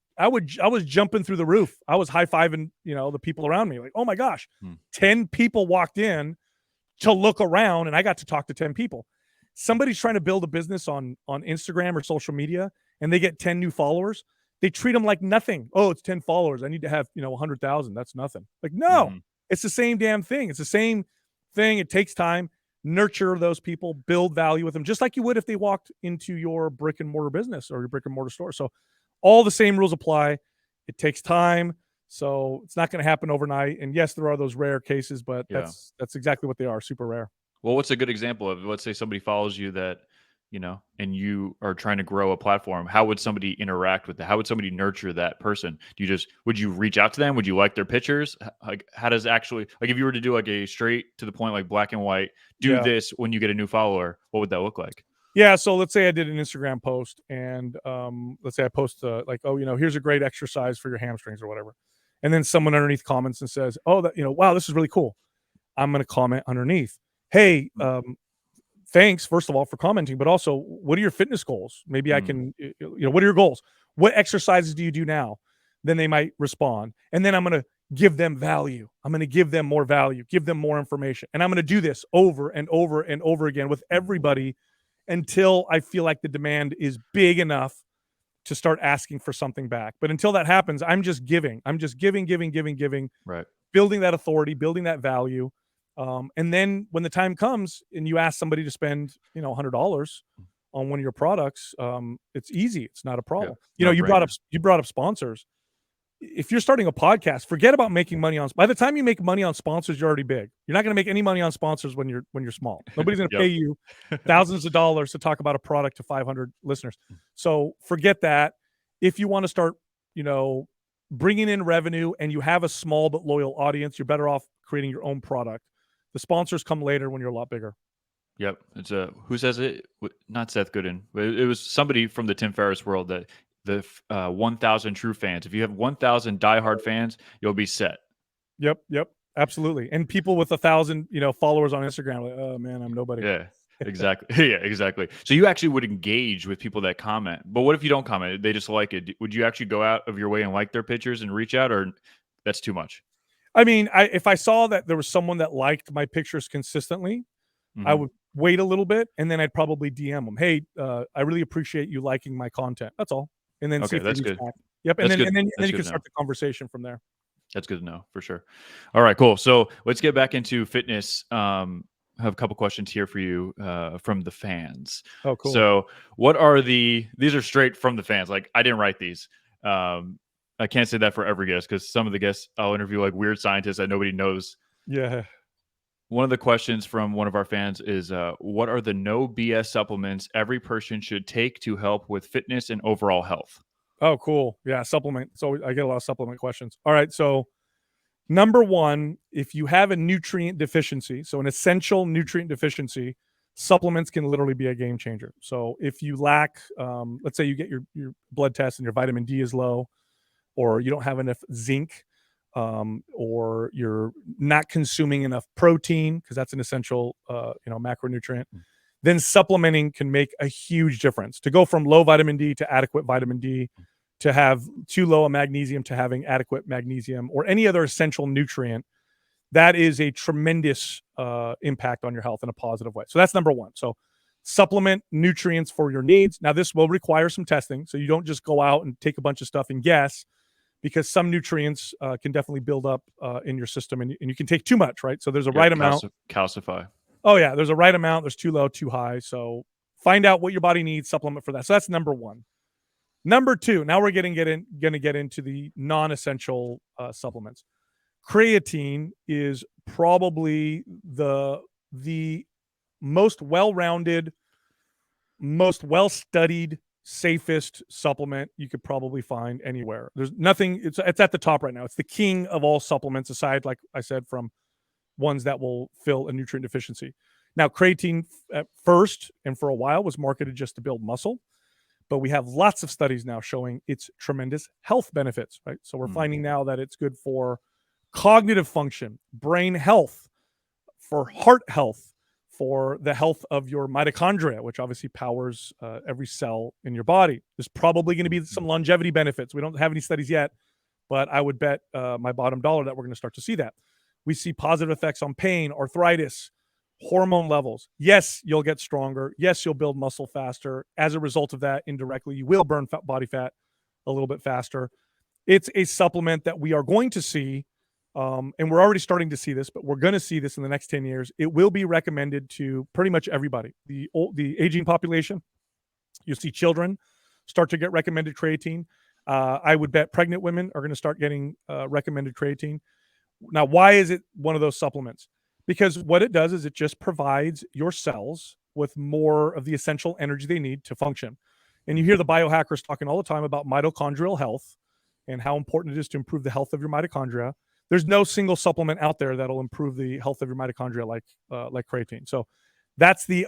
jumping through the roof. I was high-fiving, the people around me, like, oh my gosh, 10 people walked in to look around, and I got to talk to 10 people. Somebody's trying to build a business on Instagram or social media, and they get 10 new followers. They treat them like nothing. Oh, it's 10 followers. I need to have 100,000. That's nothing. Like, no, it's the same damn thing. It's the same thing. It takes time. Nurture those people, build value with them, just like you would if they walked into your brick and mortar business or your brick and mortar store. So all the same rules apply. It takes time. So it's not going to happen overnight. And yes, there are those rare cases, but that's exactly what they are. Super rare. Well, what's a good example of, let's say somebody follows you that, and you are trying to grow a platform. How would somebody interact with that? How would somebody nurture that person? Would you reach out to them? Would you like their pictures? Like, how does actually, like, if you were to do like a straight to the point, like black and white, this when you get a new follower, what would that look like? Yeah. So let's say I did an Instagram post and let's say I post like, oh, here's a great exercise for your hamstrings or whatever. And then someone underneath comments and says, oh, wow, this is really cool. I'm going to comment underneath. Hey, thanks, first of all, for commenting, but also, what are your fitness goals? Maybe I can, what are your goals? What exercises do you do now? Then they might respond. And then I'm going to give them value. I'm going to give them more value, give them more information. And I'm going to do this over and over and over again with everybody until I feel like the demand is big enough to start asking for something back. But until that happens, I'm just giving. I'm just giving. Right. Building that authority, building that value. And then when the time comes and you ask somebody to spend, $100 on one of your products, it's easy. It's not a problem. Yeah. You brought up sponsors. if you're starting a podcast, forget about making money on. By the time you make money on sponsors, you're already big. You're not going to make any money on sponsors when you're small. Nobody's going to pay you thousands of dollars to talk about a product to 500 listeners. So forget that. If you want to start, bringing in revenue and you have a small but loyal audience, you're better off creating your own product. The sponsors come later when you're a lot bigger. Yep. It's who says it? Not Seth Godin, but it was somebody from the Tim Ferriss world that the 1,000 true fans. If you have 1,000 diehard fans, you'll be set. Yep. Absolutely. And people with 1,000, followers on Instagram, like, oh man, I'm nobody. Yeah, exactly. Yeah, exactly. So you actually would engage with people that comment. But what if you don't comment? They just like it. Would you actually go out of your way and like their pictures and reach out, or that's too much? I mean, if I saw that there was someone that liked my pictures consistently, I would wait a little bit, and then I'd probably DM them. Hey, I really appreciate you liking my content. That's all. And then see if that's they good. back. Yep. And then you can start the conversation from there. That's good to know for sure. All right, cool. So let's get back into fitness. I have a couple questions here for you from the fans. Oh, cool. So what are these are straight from the fans. Like I didn't write these. I can't say that for every guest because some of the guests I'll interview like weird scientists that nobody knows. Yeah. One of the questions from one of our fans is, what are the no BS supplements every person should take to help with fitness and overall health? Oh, cool. Yeah, supplement. So I get a lot of supplement questions. All right. So number one, if you have a nutrient deficiency, so an essential nutrient deficiency, supplements can literally be a game changer. So if you lack, let's say you get your blood test and your vitamin D is low, or you don't have enough zinc, or you're not consuming enough protein, because that's an essential, macronutrient, then supplementing can make a huge difference. To go from low vitamin D to adequate vitamin D, to have too low a magnesium to having adequate magnesium, or any other essential nutrient, that is a tremendous impact on your health in a positive way. So that's number one. So supplement nutrients for your needs. Now, this will require some testing. So you don't just go out and take a bunch of stuff and guess, because some nutrients can definitely build up in your system, and you can take too much, right? So there's a right amount. Calcify. Oh, yeah. There's a right amount. There's too low, too high. So find out what your body needs, supplement for that. So that's number one. Number two, now we're going to get into the non-essential supplements. Creatine is probably the most well-rounded, most well-studied, safest supplement you could probably find anywhere. There's nothing, it's at the top right now. It's the king of all supplements, aside, like I said, from ones that will fill a nutrient deficiency. Now, creatine at first and for a while was marketed just to build muscle, but we have lots of studies now showing its tremendous health benefits, right? So we're finding now that it's good for cognitive function, brain health, for heart health, for the health of your mitochondria, which obviously powers every cell in your body. There's probably going to be some longevity benefits. We don't have any studies yet, but I would bet my bottom dollar that we're going to start to see that. We see positive effects on pain, arthritis, hormone levels. Yes, you'll get stronger. Yes, you'll build muscle faster. As a result of that, indirectly, you will burn body fat a little bit faster. It's a supplement that we are going to see, and we're already starting to see this, but we're going to see this in the next 10 years. It will be recommended to pretty much everybody. The aging population, you'll see children start to get recommended creatine. I would bet pregnant women are going to start getting recommended creatine. Now, why is it one of those supplements? Because what it does is it just provides your cells with more of the essential energy they need to function. And you hear the biohackers talking all the time about mitochondrial health and how important it is to improve the health of your mitochondria. There's no single supplement out there that'll improve the health of your mitochondria like creatine. So that's the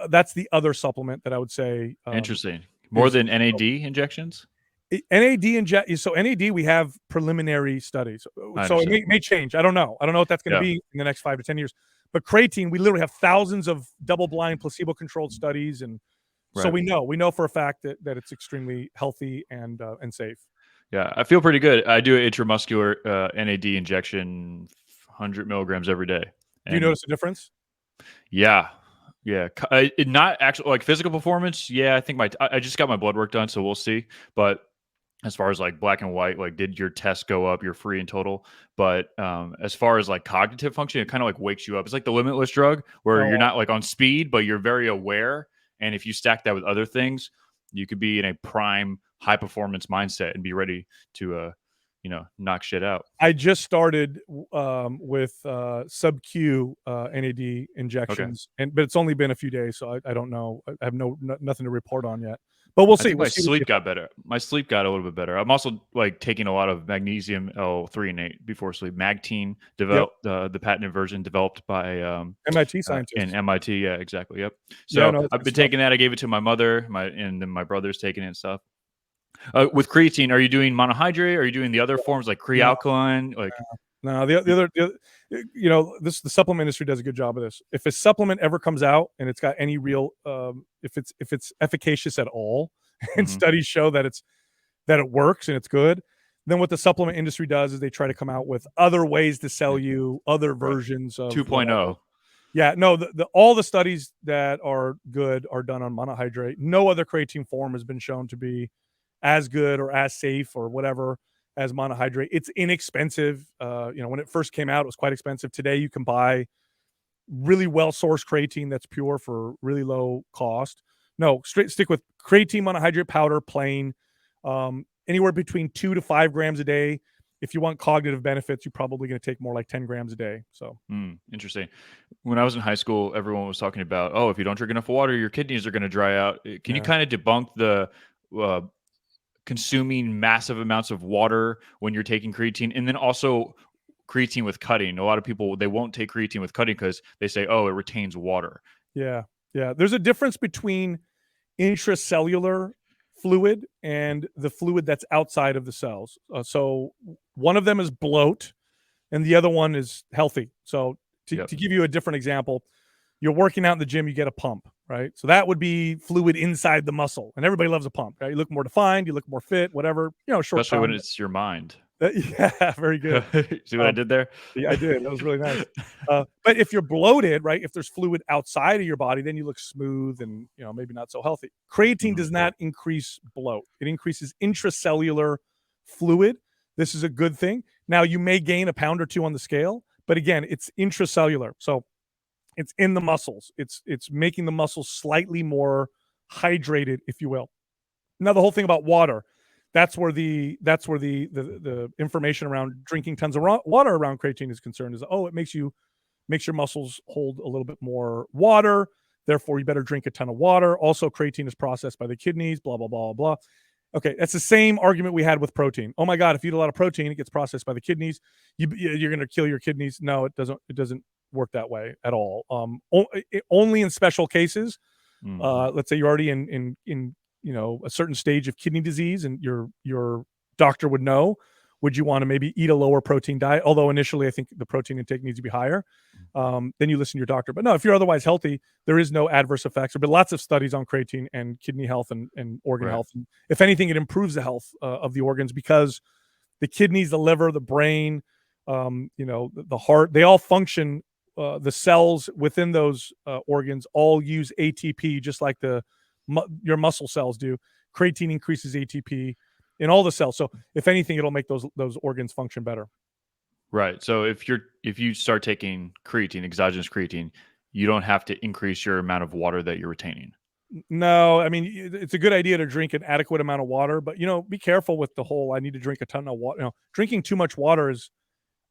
other supplement that I would say. Interesting. More than NAD injections? So NAD, we have preliminary studies. So it may change. I don't know. I don't know what that's going to be in the next 5 to 10 years. But creatine, we literally have thousands of double-blind, placebo-controlled studies, and so we know for a fact that it's extremely healthy and safe. Yeah, I feel pretty good. I do an intramuscular NAD injection, 100 milligrams every day. Do you notice a difference? Yeah. Not actually like physical performance. Yeah, I think I just got my blood work done, so we'll see. But as far as like black and white, like did your test go up? You're free in total. But as far as like cognitive function, it kind of like wakes you up. It's like the limitless drug where you're not like on speed, but you're very aware. And if you stack that with other things, you could be in a prime high performance mindset and be ready to knock shit out. I just started with sub-Q NAD Okay. injections, but it's only been a few days, so I don't know. I have nothing to report on yet. But we'll I see. think We'll my see sleep got better. My sleep got a little bit better. I'm also like taking a lot of magnesium L-threonate before sleep. Magtine Yep. developed the patented version developed by MIT in scientists. MIT. Yeah, exactly. Yep. Yeah, So no, that's I've good been stuff. taking that. I gave it to my mother, and then my brother's taking it and stuff. With creatine, are you doing monohydrate? Are you doing the other forms like No, Crealkaline? Like, no. The other, the supplement industry does a good job of this. If a supplement ever comes out and it's got any real, if it's efficacious at all, and mhm. studies show that it works and it's good, then what the supplement industry does is they try to come out with other ways to sell you other Right. versions of 2.0. Yeah, no, all the studies that are good are done on monohydrate. No other creatine form has been shown to be as good or as safe or whatever as monohydrate. It's inexpensive. When it first came out, it was quite expensive. Today, you can buy really well sourced creatine that's pure for really low cost. No, stick with creatine monohydrate powder, plain, anywhere between 2 to 5 grams a day. If you want cognitive benefits, you're probably going to take more like 10 grams a day. So, Interesting. When I was in high school, everyone was talking about, oh, if you don't drink enough water, your kidneys are going to dry out. Can you yeah. kind of debunk the uh, consuming massive amounts of water when you're taking creatine, and then also creatine with cutting? A lot of people, they won't take creatine with cutting because they say, oh, it retains water. Yeah. Yeah. There's a difference between intracellular fluid and the fluid that's outside of the cells. So one of them is bloat and the other one is healthy. So to Yep. give you a different example, you're working out in the gym, you get a pump, right? So that would be fluid inside the muscle. And everybody loves a pump, right? You look more defined, you look more fit, whatever, short Especially when time. it's your mind. Yeah, very good. See what I did there? Yeah, I did. That was really nice. But if you're bloated, right? If there's fluid outside of your body, then you look smooth and maybe not so healthy. Creatine does not increase bloat. It increases intracellular fluid. This is a good thing. Now you may gain a pound or two on the scale, but again, it's intracellular. So it's in the muscles. It's making the muscles slightly more hydrated, if you will. Now the whole thing about water, that's where the information around drinking tons of water around creatine is concerned. Is it makes your muscles hold a little bit more water. Therefore, you better drink a ton of water. Also, creatine is processed by the kidneys. Blah blah blah blah. Okay, that's the same argument we had with protein. Oh my God, if you eat a lot of protein, it gets processed by the kidneys. You're going to kill your kidneys. No, it doesn't. It doesn't work that way at all. Only in special cases. Let's say you're already in a certain stage of kidney disease and your doctor would know, would you want to maybe eat a lower protein diet? Although initially I think the protein intake needs to be higher. Then you listen to your doctor. But no, if you're otherwise healthy, there is no adverse effects. There have been lots of studies on creatine and kidney health and organ Right. health. And if anything, it improves the health of the organs because the kidneys, the liver, the brain, the heart, they all function. The cells within those organs all use ATP, just like your muscle cells do. Creatine increases ATP in all the cells. So if anything, it'll make those organs function better. Right. So if you start taking creatine, exogenous creatine, you don't have to increase your amount of water that you're retaining. No, I mean, it's a good idea to drink an adequate amount of water, but be careful with the whole I need to drink a ton of water. Drinking too much water is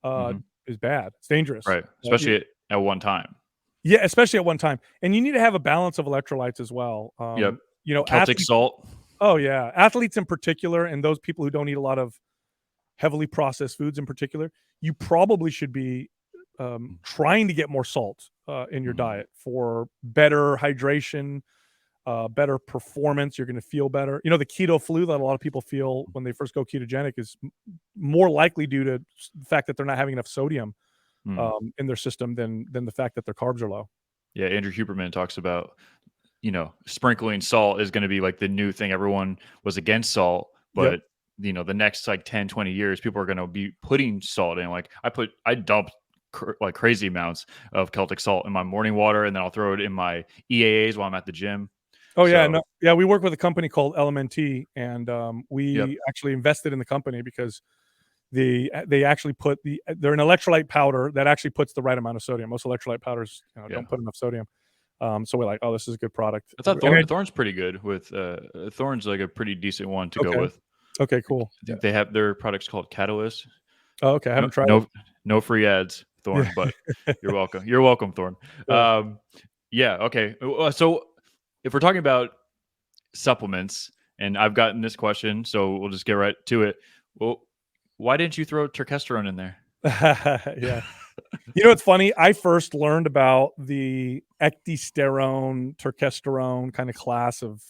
bad. It's dangerous. Right. Especially at one time. Yeah, especially at one time. And you need to have a balance of electrolytes as well. Yep. Celtic athletes, salt. oh yeah, athletes in particular, and those people who don't eat a lot of heavily processed foods in particular, you probably should be trying to get more salt in your diet for better hydration, better performance. You're going to feel better. The keto flu that a lot of people feel when they first go ketogenic is more likely due to the fact that they're not having enough sodium in their system than the fact that their carbs are low. Yeah, Andrew Huberman talks about, sprinkling salt is going to be like the new thing. Everyone was against salt, but the next like 10, 20 years, people are going to be putting salt in. Like I dump like crazy amounts of Celtic salt in my morning water, and then I'll throw it in my EAAs while I'm at the gym. Oh yeah, no, we work with a company called LMNT, and we actually invested in the company because they actually they're an electrolyte powder that actually puts the right amount of sodium. Most electrolyte powders don't put enough sodium. So we're like, oh, this is a good product. I thought Thorn's pretty good with Thorn's like a pretty decent one to go with. Okay, cool. I think they have their products called Ketosis. Oh, okay, I No, haven't tried it. no free ads, Yeah. Thorn, but you're welcome. You're welcome, Thorn. Yeah. Yeah, okay. So if we're talking about supplements, and I've gotten this question, so we'll just get right to it. Well, why didn't you throw turkesterone in there? Yeah. You know, it's funny. I first learned about the ecdysterone, turkesterone kind of class of,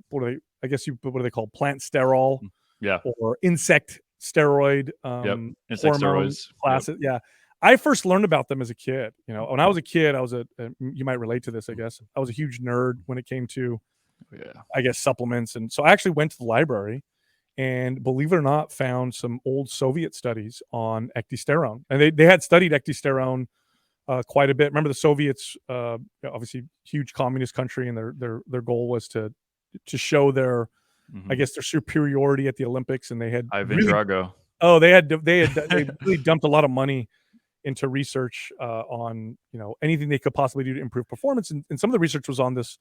what are they? I guess what are they called? Plant sterol Yeah. or insect steroid Yep. Insect hormone steroids. Yep. classes. Yeah. I first learned about them as a kid. When I was a kid, I was you might relate to this, I guess. I was a huge nerd when it came to, Yeah. I guess, supplements. And so I actually went to the library and, believe it or not, found some old Soviet studies on ecdysterone. And they had studied ecdysterone quite a bit. Remember the Soviets, obviously huge communist country, and their goal was to show their, I guess, their superiority at the Olympics. And they had Ivan really, Drago. oh, they really dumped a lot of money into research on anything they could possibly do to improve performance. And some of the research was on this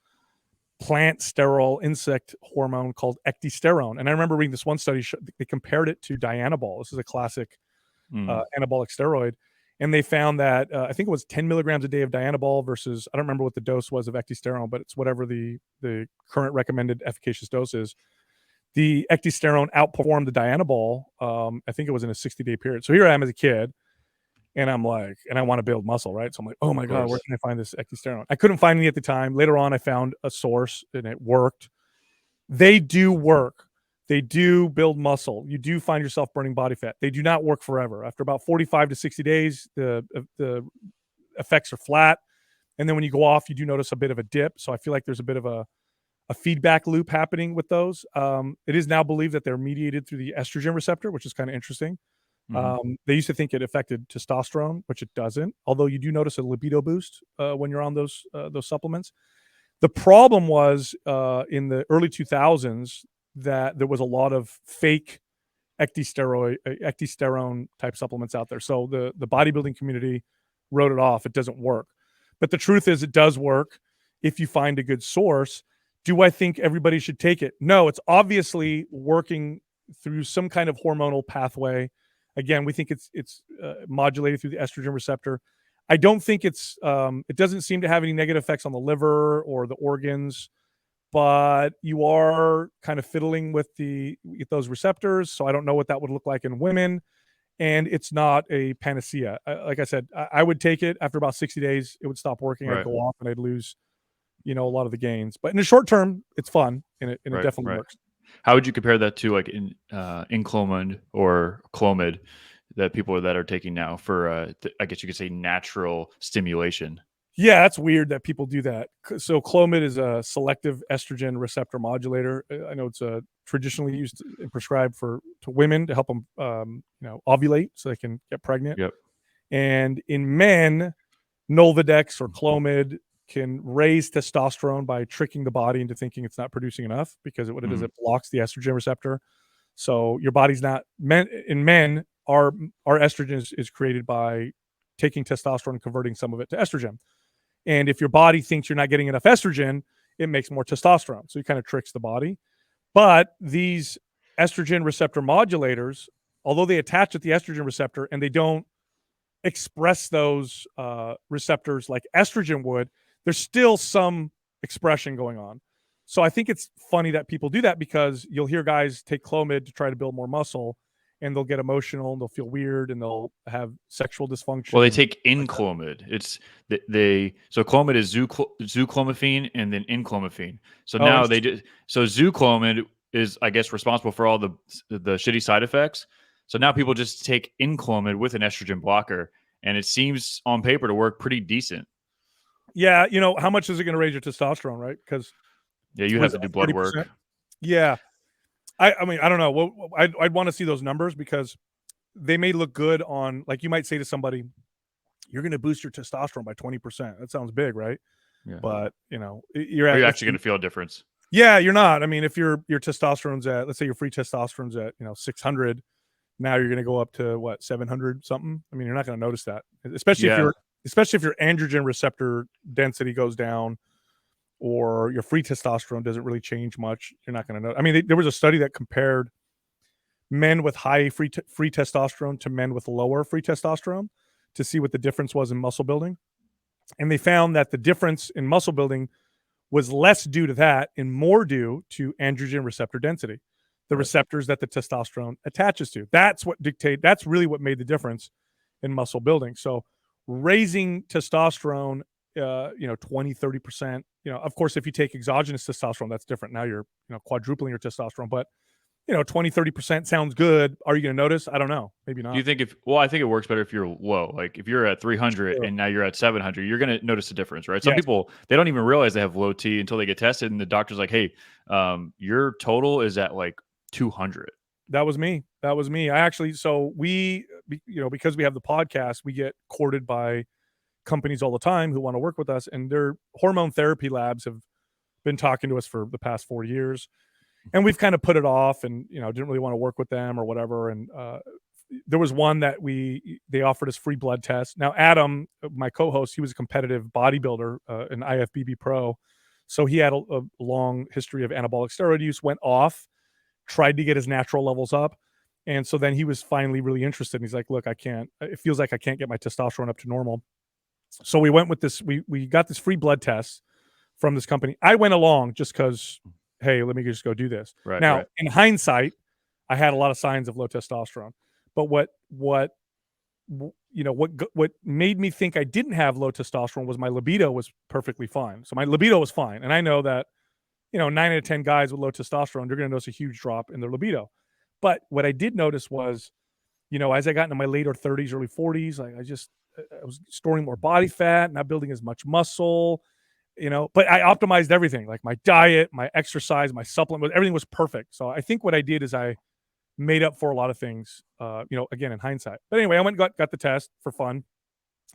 plant sterile insect hormone called ecdysterone. And I remember reading this one study, they compared it to Dianabol. This is a classic anabolic steroid. And they found that I think it was 10 milligrams a day of Dianabol versus, I don't remember what the dose was of ecdysterone, but it's whatever the current recommended efficacious dose is. The ecdysterone outperformed the Dianabol. I think it was in a 60-day period. So here I am as a kid, and I'm like, and I want to build muscle, right? So I'm like, oh my God, where can I find this ecdysterone? I couldn't find any at the time. Later on, I found a source and it worked. They do work. They do build muscle. You do find yourself burning body fat. They do not work forever. After about 45 to 60 days, the effects are flat. And then when you go off, you do notice a bit of a dip. So I feel like there's a bit of a feedback loop happening with those. It is now believed that they're mediated through the estrogen receptor, which is kind of interesting. They used to think it affected testosterone, which it doesn't, although you do notice a libido boost when you're on those supplements. The problem was in the early 2000s that there was a lot of fake ecdysterone type supplements out there. So the bodybuilding community wrote it off. It doesn't work. But the truth is, it does work if you find a good source. Do I think everybody should take it? No, it's obviously working through some kind of hormonal pathway. Again, we think it's modulated through the estrogen receptor. I don't think it doesn't seem to have any negative effects on the liver or the organs, but you are kind of fiddling with those receptors. So I don't know what that would look like in women, and it's not a panacea. Like I said, I would take it. After about 60 days, it would stop working. I'd go off and I'd lose, a lot of the gains. But in the short term, it's fun, and it definitely works. How would you compare that to like in Clomid or Clomid that people that are taking now for, I guess you could say, natural stimulation? Yeah, that's weird that people do that. So Clomid is a selective estrogen receptor modulator. I know it's traditionally used and prescribed to women to help them, ovulate so they can get pregnant. Yep. And in men, Nolvadex or Clomid can raise testosterone by tricking the body into thinking it's not producing enough, because what it does, it blocks the estrogen receptor. So your body's not in men, our estrogen is created by taking testosterone and converting some of it to estrogen. And if your body thinks you're not getting enough estrogen, it makes more testosterone. So it kind of tricks the body. But these estrogen receptor modulators, although they attach at the estrogen receptor and they don't express those receptors like estrogen would, there's still some expression going on. So I think it's funny that people do that, because you'll hear guys take Clomid to try to build more muscle, and they'll get emotional and they'll feel weird and they'll have sexual dysfunction. Well, they take Clomid. It's so Clomid is zuclomiphene and then Clomifene. So now Zuclomid is, I guess, responsible for all the shitty side effects. So now people just take Clomid with an estrogen blocker, and it seems on paper to work pretty decent. Yeah, how much is it going to raise your testosterone, right? Because you have to do blood 30%? Work. Yeah, I mean, I don't know. Well, I'd want to see those numbers, because they may look good on, like, you might say to somebody, you're going to boost your testosterone by 20%. That sounds big, right? Yeah. But are you actually going to feel a difference? Yeah, you're not. I mean, if your testosterone's at, let's say your free testosterone's at 600, now you're going to go up to what, 700 something. I mean, you're not going to notice that, especially if your androgen receptor density goes down, or your free testosterone doesn't really change much. You're not going to know. I mean, there was a study that compared men with high free testosterone to men with lower free testosterone to see what the difference was in muscle building. And they found that the difference in muscle building was less due to that and more due to androgen receptor density, the receptors that the testosterone attaches to. That's really what made the difference in muscle building. So raising testosterone, 20, 30%, of course, if you take exogenous testosterone, that's different. Now you're, quadrupling your testosterone, but 20, 30% sounds good. Are you going to notice? I don't know. Maybe not. Do you think I think it works better if you're low. Like if you're at 300 and now you're at 700, you're going to notice a difference, right? Some people, they don't even realize they have low T until they get tested and the doctor's like, hey, your total is at like 200. That was me. I actually, so we, because we have the podcast, we get courted by companies all the time who want to work with us, and their hormone therapy labs have been talking to us for the past 4 years. And we've kind of put it off and, didn't really want to work with them or whatever. And there was one that they offered us free blood tests. Now, Adam, my co-host, he was a competitive bodybuilder, an IFBB pro. So he had a long history of anabolic steroid use, went off, tried to get his natural levels up. And so then he was finally really interested. And he's like, look, it feels like I can't get my testosterone up to normal. So we went with this, we got this free blood test from this company. I went along just because, hey, let me just go do this. Now, in hindsight, I had a lot of signs of low testosterone. But what made me think I didn't have low testosterone was my libido was perfectly fine. So my libido was fine. And I know that, 9 out of 10 guys with low testosterone, they're going to notice a huge drop in their libido. But what I did notice was, as I got into my later 30s, early 40s, like I was storing more body fat, not building as much muscle, but I optimized everything, like my diet, my exercise, my supplement, everything was perfect. So I think what I did is I made up for a lot of things, again, in hindsight. But anyway, I went and got the test for fun,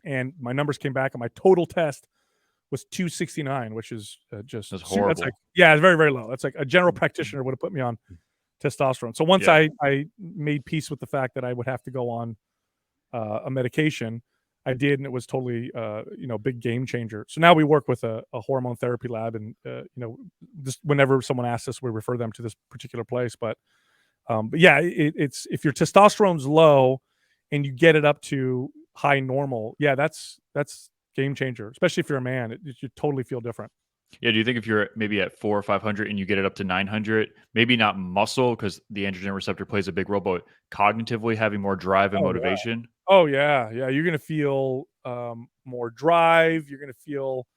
and my numbers came back, and my total test was 269, which is just that's horrible. That's it's very, very low. That's like a general practitioner would have put me on testosterone. So once I made peace with the fact that I would have to go on a medication, I did, and it was totally, big game changer. So now we work with a hormone therapy lab, and just whenever someone asks us, we refer them to this particular place. But yeah, it's if your testosterone's low and you get it up to high normal, that's game changer. Especially if you're a man, you totally feel different. Yeah, do you think if you're maybe at 400 or 500 and you get it up to 900, maybe not muscle because the androgen receptor plays a big role, but cognitively having more drive and motivation? Oh yeah, you're gonna feel more drive. You're gonna feel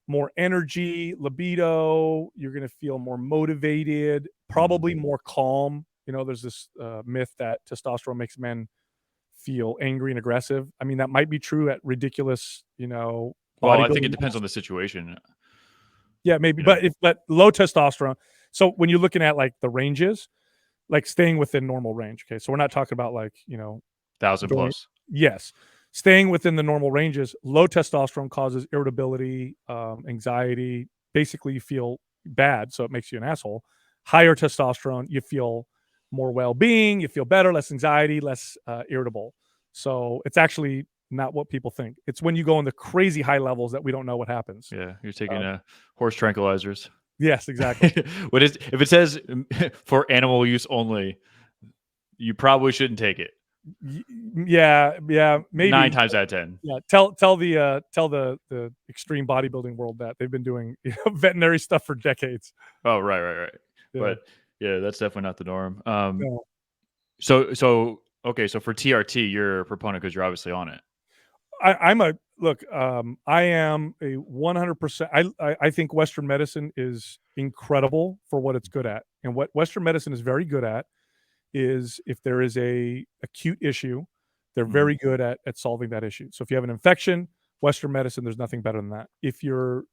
more energy, libido. You're gonna feel more motivated, probably more calm. There's this myth that testosterone makes men feel angry and aggressive. I mean, that might be true at ridiculous, Well, I think it depends on the situation. Yeah, maybe, but low testosterone. So when you're looking at like the ranges, like staying within normal range. Okay, so we're not talking about like 1,000 plus. Yes, staying within the normal ranges. Low testosterone causes irritability, anxiety. Basically, you feel bad, so it makes you an asshole. Higher testosterone, you feel more well-being, you feel better, less anxiety, less irritable. So it's actually not what people think. It's when you go in the crazy high levels that we don't know what happens. Yeah, you're taking horse tranquilizers. Yes, exactly. If it says for animal use only, you probably shouldn't take it. Yeah, maybe 9 times out of 10. Yeah, tell the extreme bodybuilding world that they've been doing veterinary stuff for decades. Oh, right. Yeah. But yeah, that's definitely not the norm. No. So okay, so for TRT, you're a proponent because you're obviously on it. I am a 100%. I think Western medicine is incredible for what it's good at, and what Western medicine is very good at is if there is a acute issue, they're very good at solving that issue. So if you have an infection, Western medicine, there's nothing better than that. If you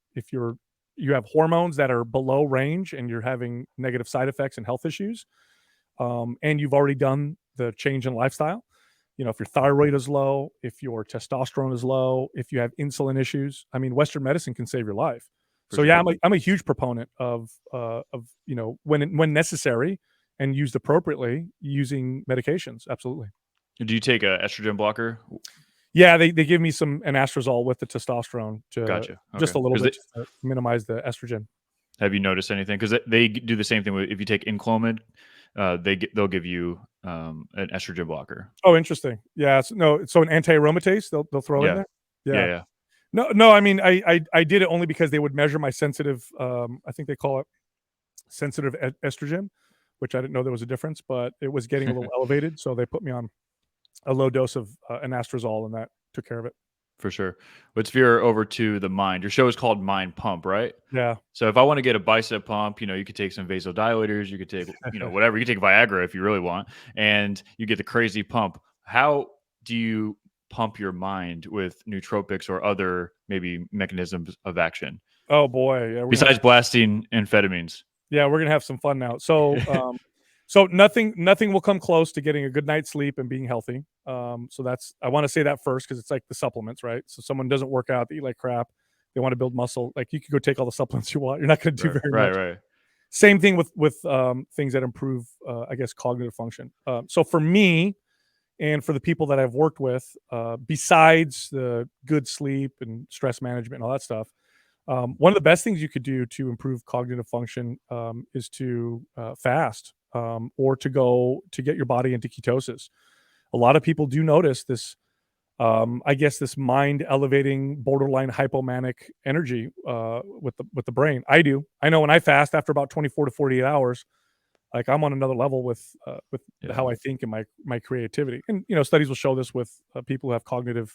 have hormones that are below range and you're having negative side effects and health issues, and you've already done the change in lifestyle, if your thyroid is low, if your testosterone is low, if you have insulin issues, I mean, Western medicine can save your life. So yeah, I'm a huge proponent of when necessary and used appropriately, using medications. Absolutely. Do you take a estrogen blocker? Yeah, they give me an anastrozole with the testosterone to just a little bit to minimize the estrogen. Have you noticed anything? Because they do the same thing if you take Clomid. they'll give you an estrogen blocker. Oh, interesting. Yeah. So an anti-aromatase they'll throw in Yeah, there. yeah, Yeah. yeah, No. I mean, I did it only because they would measure my sensitive. I think they call it sensitive estrogen, which I didn't know there was a difference, but it was getting a little elevated, so they put me on a low dose of anastrozole, and that took care of it. for sure. Let's veer over to the mind. Your show is called Mind Pump, right? Yeah. So if I want to get a bicep pump, you could take some vasodilators, you could take, whatever. You could take Viagra if you really want, and you get the crazy pump. How do you pump your mind with nootropics or other maybe mechanisms of action Oh boy. Yeah. besides blasting amphetamines? We're gonna have some fun now. So nothing will come close to getting a good night's sleep and being healthy. So that's I want to say that first because it's like the supplements, right? So someone doesn't work out, they eat like crap, they want to build muscle. Like you could go take all the supplements you want. You're not going to do very much. Right. Same thing with things that improve, I guess, cognitive function. So for me, and for the people that I've worked with, besides the good sleep and stress management and all that stuff, one of the best things you could do to improve cognitive function is to fast or to get your body into ketosis. A lot of people do notice this, I guess, this mind elevating, borderline hypomanic energy with the brain. I do. I know when I fast after about 24 to 48 hours, like I'm on another level with how I think and my creativity. And studies will show this with people who have cognitive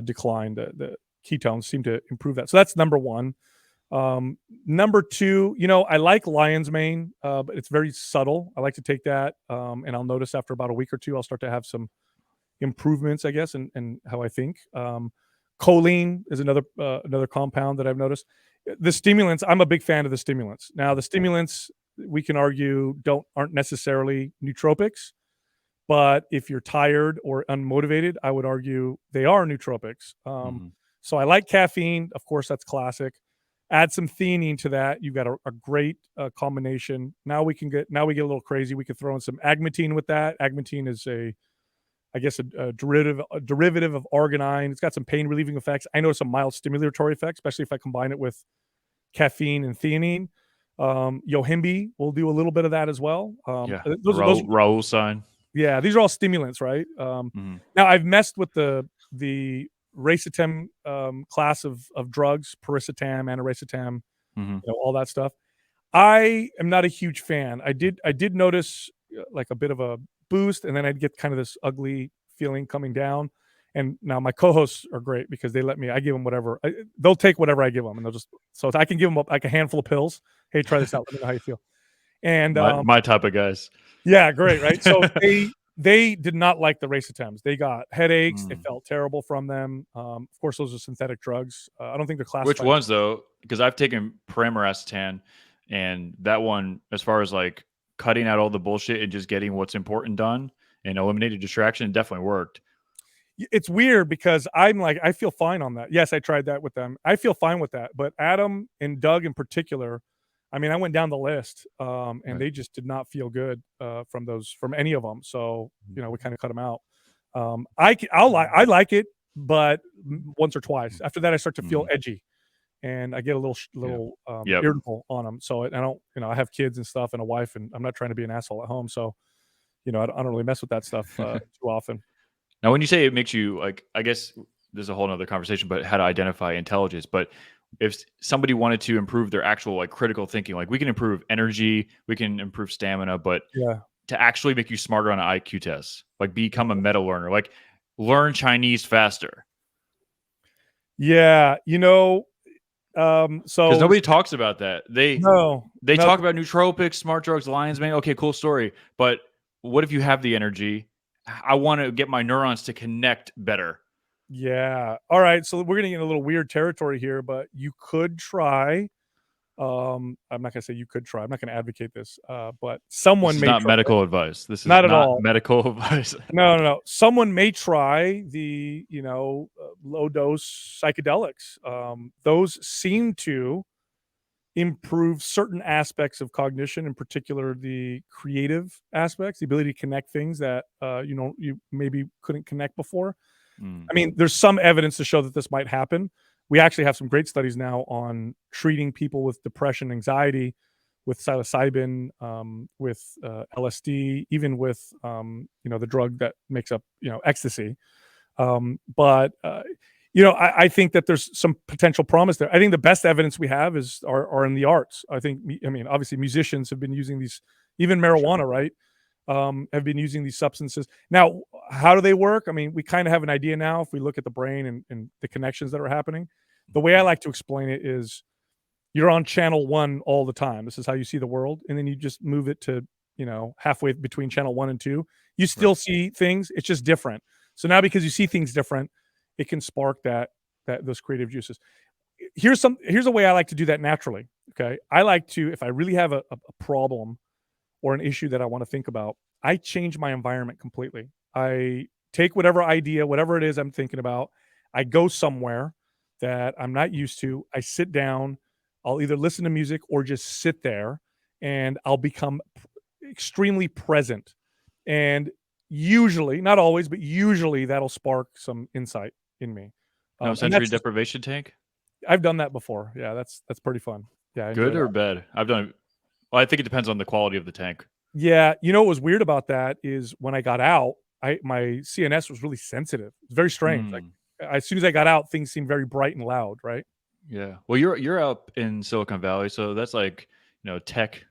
decline. The ketones seem to improve that. So that's number one. Number two, I like lion's mane, but it's very subtle. I like to take that, and I'll notice after about a week or two, I'll start to have some improvements, I guess, in how I think. Choline is another compound that I've noticed. The stimulants, I'm a big fan of the stimulants. Now, the stimulants, we can argue, aren't necessarily nootropics, but if you're tired or unmotivated, I would argue they are nootropics. So I like caffeine. Of course, that's classic. Add some theanine to that. You've got a great combination. Now we get a little crazy. We could throw in some agmatine with that. Agmatine is a derivative of arginine. It's got some pain relieving effects. I know some mild stimulatory effects, especially if I combine it with caffeine and theanine. Yohimbe will do a little bit of that as well. Raoul sign. Yeah, these are all stimulants, right? Now I've messed with the racetam class of drugs, piracetam, aniracetam, all that stuff. I am not a huge fan. I did notice like a bit of a boost, and then I'd get kind of this ugly feeling coming down. And now my co-hosts are great because they let me. I give them whatever. They'll take whatever I give them, and they'll just. So I can give them like a handful of pills. Hey, try this out. Let me know how you feel. And my type of guys. Yeah, great, right? So they did not like the racetams. They got headaches. They felt terrible from them. Of course, those are synthetic drugs. I don't think they're classified. Which ones though? Because I've taken Pramiracetam, and that one, as far as like cutting out all the bullshit and just getting what's important done and eliminating distraction, definitely worked. It's weird because I'm like, I feel fine on that. Yes, I tried that with them. I feel fine with that. But Adam and Doug in particular, I mean, I went down the list, and they just did not feel good from any of them. So we kind of cut them out. I like it, but once or twice. After that, I start to feel edgy, and I get a little irritable on them. So I don't, I have kids and stuff and a wife, and I'm not trying to be an asshole at home. So I don't really mess with that stuff too often. Now, when you say it makes you like, I guess there's a whole nother conversation, but how to identify intelligence. But if somebody wanted to improve their actual like critical thinking, like we can improve energy, we can improve stamina, but to actually make you smarter on an IQ test, like become a meta learner, like learn Chinese faster. Yeah, so because nobody talks about that. They talk about nootropics, smart drugs, lion's mane. Okay, cool story. But what if you have the energy? I want to get my neurons to connect better. Yeah. All right. So we're getting in a little weird territory here, but you could try. I'm not going to say you could try. I'm not going to advocate this. But someone this is may not try medical it. Advice. This is not at all medical advice. No. Someone may try the low dose psychedelics. Those seem to improve certain aspects of cognition, in particular the creative aspects, the ability to connect things that you maybe couldn't connect before. I mean, there's some evidence to show that this might happen. We actually have some great studies now on treating people with depression, anxiety with psilocybin, with LSD, even with the drug that makes up ecstasy. But I think that there's some potential promise there. I think the best evidence we have are in the arts. I mean, obviously musicians have been using these, even marijuana, right? Have been using these substances. Now, how do they work? I mean, we kind of have an idea now if we look at the brain and the connections that are happening. The way I like to explain it is you're on channel 1 all the time. This is how you see the world. And then you just move it to, halfway between channel 1 and 2. You still see things. It's just different. So now because you see things different, it can spark those creative juices. Here's a way I like to do that naturally. Okay. I like to, if I really have a problem or an issue that I want to think about, I change my environment completely. I take whatever idea, whatever it is I'm thinking about, I go somewhere that I'm not used to. I sit down, I'll either listen to music or just sit there, and I'll become extremely present. And usually, not always, but usually that'll spark some insight in me. No sensory deprivation tank? I've done that before. Yeah, that's pretty fun. Yeah. Good or bad? I've done it. Well, I think it depends on the quality of the tank. Yeah. What was weird about that is when I got out, my CNS was really sensitive. It's very strange. Like as soon as I got out, things seemed very bright and loud, right? Yeah. Well, you're up in Silicon Valley, so that's like, tech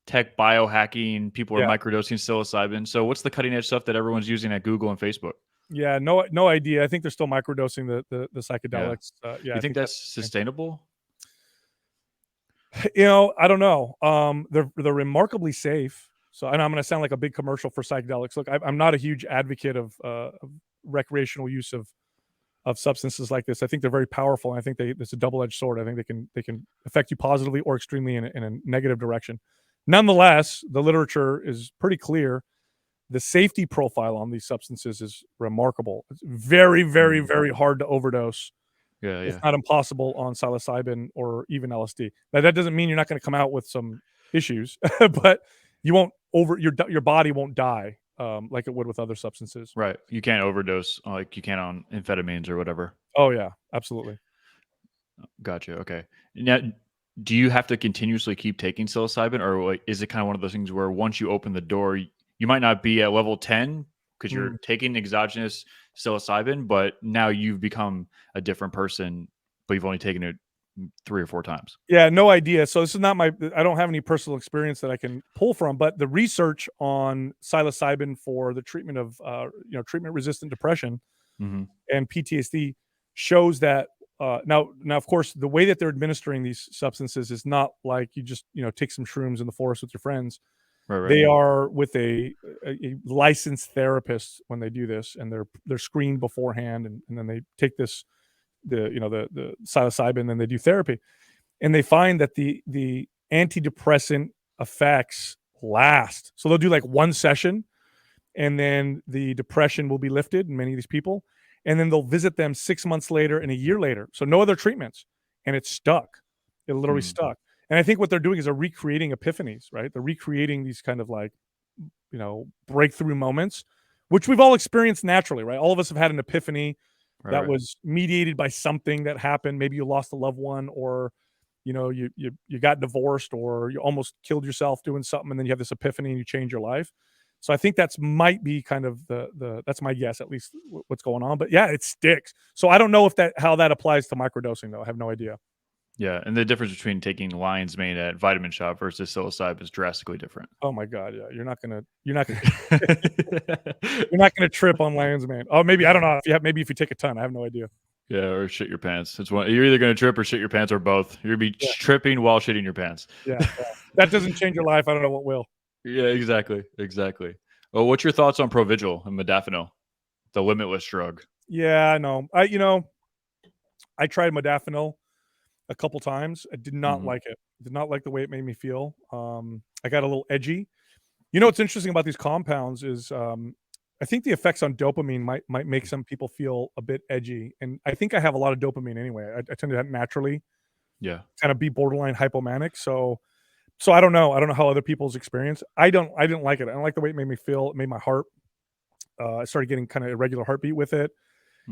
biohacking. People are microdosing psilocybin. So what's the cutting edge stuff that everyone's using at Google and Facebook? Yeah, no idea. I think they're still microdosing the psychedelics. You think that's sustainable? I don't know. They're remarkably safe. So, and I'm going to sound like a big commercial for psychedelics. Look, I'm not a huge advocate of recreational use of substances like this. I think they're very powerful. And I think it's a double-edged sword. I think they can affect you positively or extremely in a negative direction. Nonetheless, the literature is pretty clear. The safety profile on these substances is remarkable. It's very, very, very hard to overdose. Yeah. It's not impossible on psilocybin or even LSD. Now, that doesn't mean you're not going to come out with some issues, but you won't your body won't die like it would with other substances. Right. You can't overdose like you can on amphetamines or whatever. Oh yeah, absolutely. Gotcha. Okay. Now, do you have to continuously keep taking psilocybin, or like, is it kind of one of those things where once you open the door, you might not be at level 10 because you're taking exogenous psilocybin, but now you've become a different person, but you've only taken it 3 or 4 times? Yeah, no idea. So this is not I don't have any personal experience that I can pull from, but the research on psilocybin for the treatment of treatment-resistant depression and PTSD shows that now of course the way that they're administering these substances is not like you just take some shrooms in the forest with your friends. Right. They are with a licensed therapist when they do this, and they're screened beforehand, and then they take the psilocybin, and they do therapy, and they find that the antidepressant effects last. So they'll do like one session, and then the depression will be lifted in many of these people, and then they'll visit them 6 months later and a year later. So no other treatments, and it's stuck. It literally stuck. And I think what they're doing is they're recreating epiphanies, right? They're recreating these kind of like, breakthrough moments, which we've all experienced naturally, right? All of us have had an epiphany that was mediated by something that happened. Maybe you lost a loved one, or, you got divorced, or you almost killed yourself doing something, and then you have this epiphany and you change your life. So I think that's might be kind of that's my guess, at least what's going on. But yeah, it sticks. So I don't know how that applies to microdosing though. I have no idea. Yeah, and the difference between taking lion's mane at Vitamin Shop versus psilocybin is drastically different. Oh my god, yeah, you're not gonna you're not gonna trip on lion's mane. Oh, maybe I don't know maybe if you take a ton. I have no idea. Yeah, or shit your pants. It's one. You're either gonna trip or shit your pants, or both. You're gonna be tripping while shitting your pants. Yeah, that doesn't change your life. I don't know what will. Yeah, exactly. Well, what's your thoughts on Provigil and modafinil, the limitless drug? Yeah, I know. I tried modafinil a couple times. I did not like it. Did not like the way it made me feel. I got a little edgy. What's interesting about these compounds is I think the effects on dopamine might make some people feel a bit edgy. And I think I have a lot of dopamine anyway. I tend to have naturally kind of be borderline hypomanic. So I don't know. I don't know how other people's experience. I didn't like it. I don't like the way it made me feel. It made my heart. I started getting kind of irregular heartbeat with it.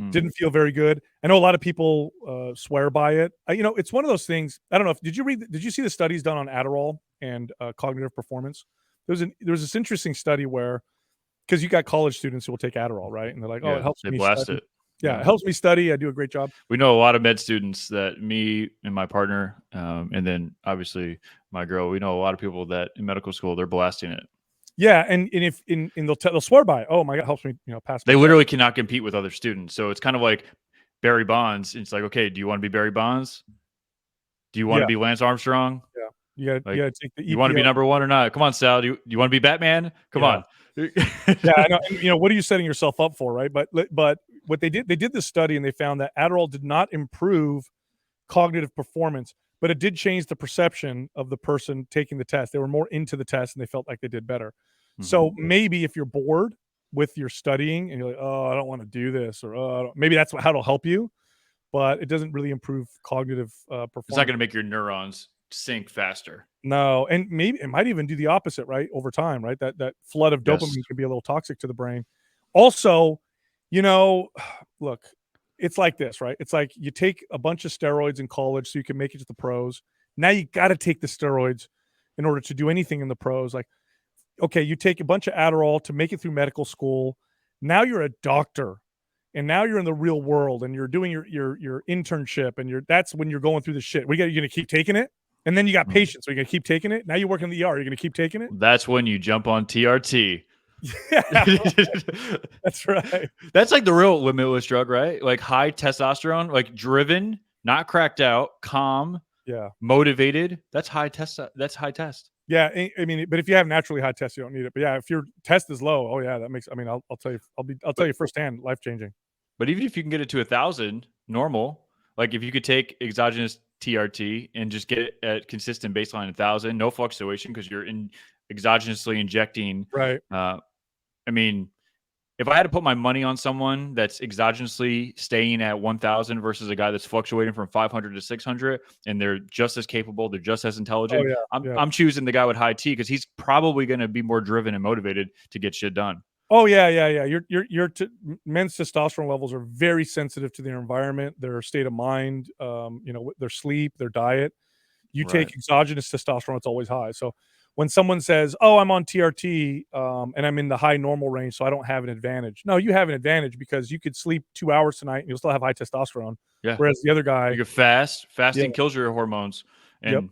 Didn't feel very good. I know a lot of people swear by it. It's one of those things. I don't know. Did you see the studies done on Adderall and cognitive performance? There was this interesting study where, because you got college students who will take Adderall, right? And they're like, oh, it helps they me blast study. it. Yeah, it helps me study. I do a great job. We know a lot of med students that me and my partner, and then obviously my girl, we know a lot of people that in medical school, they're blasting it. Yeah, and if they'll swear by it. Oh my God, it helps me, pass. They literally cannot compete with other students. So it's kind of like Barry Bonds. It's like, okay, do you want to be Barry Bonds? Do you want to be Lance Armstrong? Yeah. You gotta take the EPO. You want to be number one or not? Come on, Sal. Do you want to be Batman? Come on. Yeah, I know. And, what are you setting yourself up for, right? But what they did this study and they found that Adderall did not improve cognitive performance, but it did change the perception of the person taking the test. They were more into the test and they felt like they did better. So maybe if you're bored with your studying and you're like, oh, I don't want to do this, or maybe that's how it'll help you, but it doesn't really improve cognitive performance. It's not going to make your neurons sync faster. No, and maybe it might even do the opposite, right? Over time, right? That flood of dopamine can be a little toxic to the brain. Also, look, it's like this, right? It's like you take a bunch of steroids in college so you can make it to the pros. Now you got to take the steroids in order to do anything in the pros. Like, okay, you take a bunch of Adderall to make it through medical school. Now you're a doctor, and now you're in the real world, and you're doing your internship, and that's when you're going through the shit. You're gonna keep taking it. And then you got patients, so you're going to keep taking it. Now you work in the ER, you're going to keep taking it. That's when you jump on TRT. Yeah, that's right. That's like the real limitless drug, right? Like high testosterone, like driven, not cracked out, calm, motivated. That's high test. That's high test. Yeah, I mean, but if you have naturally high test, you don't need it. But yeah, if your test is low, oh yeah, that makes. I mean, I'll tell you, I'll tell you firsthand, life changing. But even if you can get it to 1,000 normal, like if you could take exogenous TRT and just get it at consistent baseline 1,000, no fluctuation because you're exogenously injecting. Right. I mean, if I had to put my money on someone that's exogenously staying at 1,000 versus a guy that's fluctuating from 500 to 600, and they're just as capable, they're just as intelligent, I'm choosing the guy with high T because he's probably going to be more driven and motivated to get shit done. Oh yeah. Men's testosterone levels are very sensitive to their environment, their state of mind, their sleep, their diet. You take exogenous testosterone, it's always high. So when someone says, "Oh, I'm on TRT and I'm in the high normal range, so I don't have an advantage," no, you have an advantage because you could sleep 2 hours tonight and you'll still have high testosterone. Yeah. Whereas the other guy, you could fast. Fasting kills your hormones, and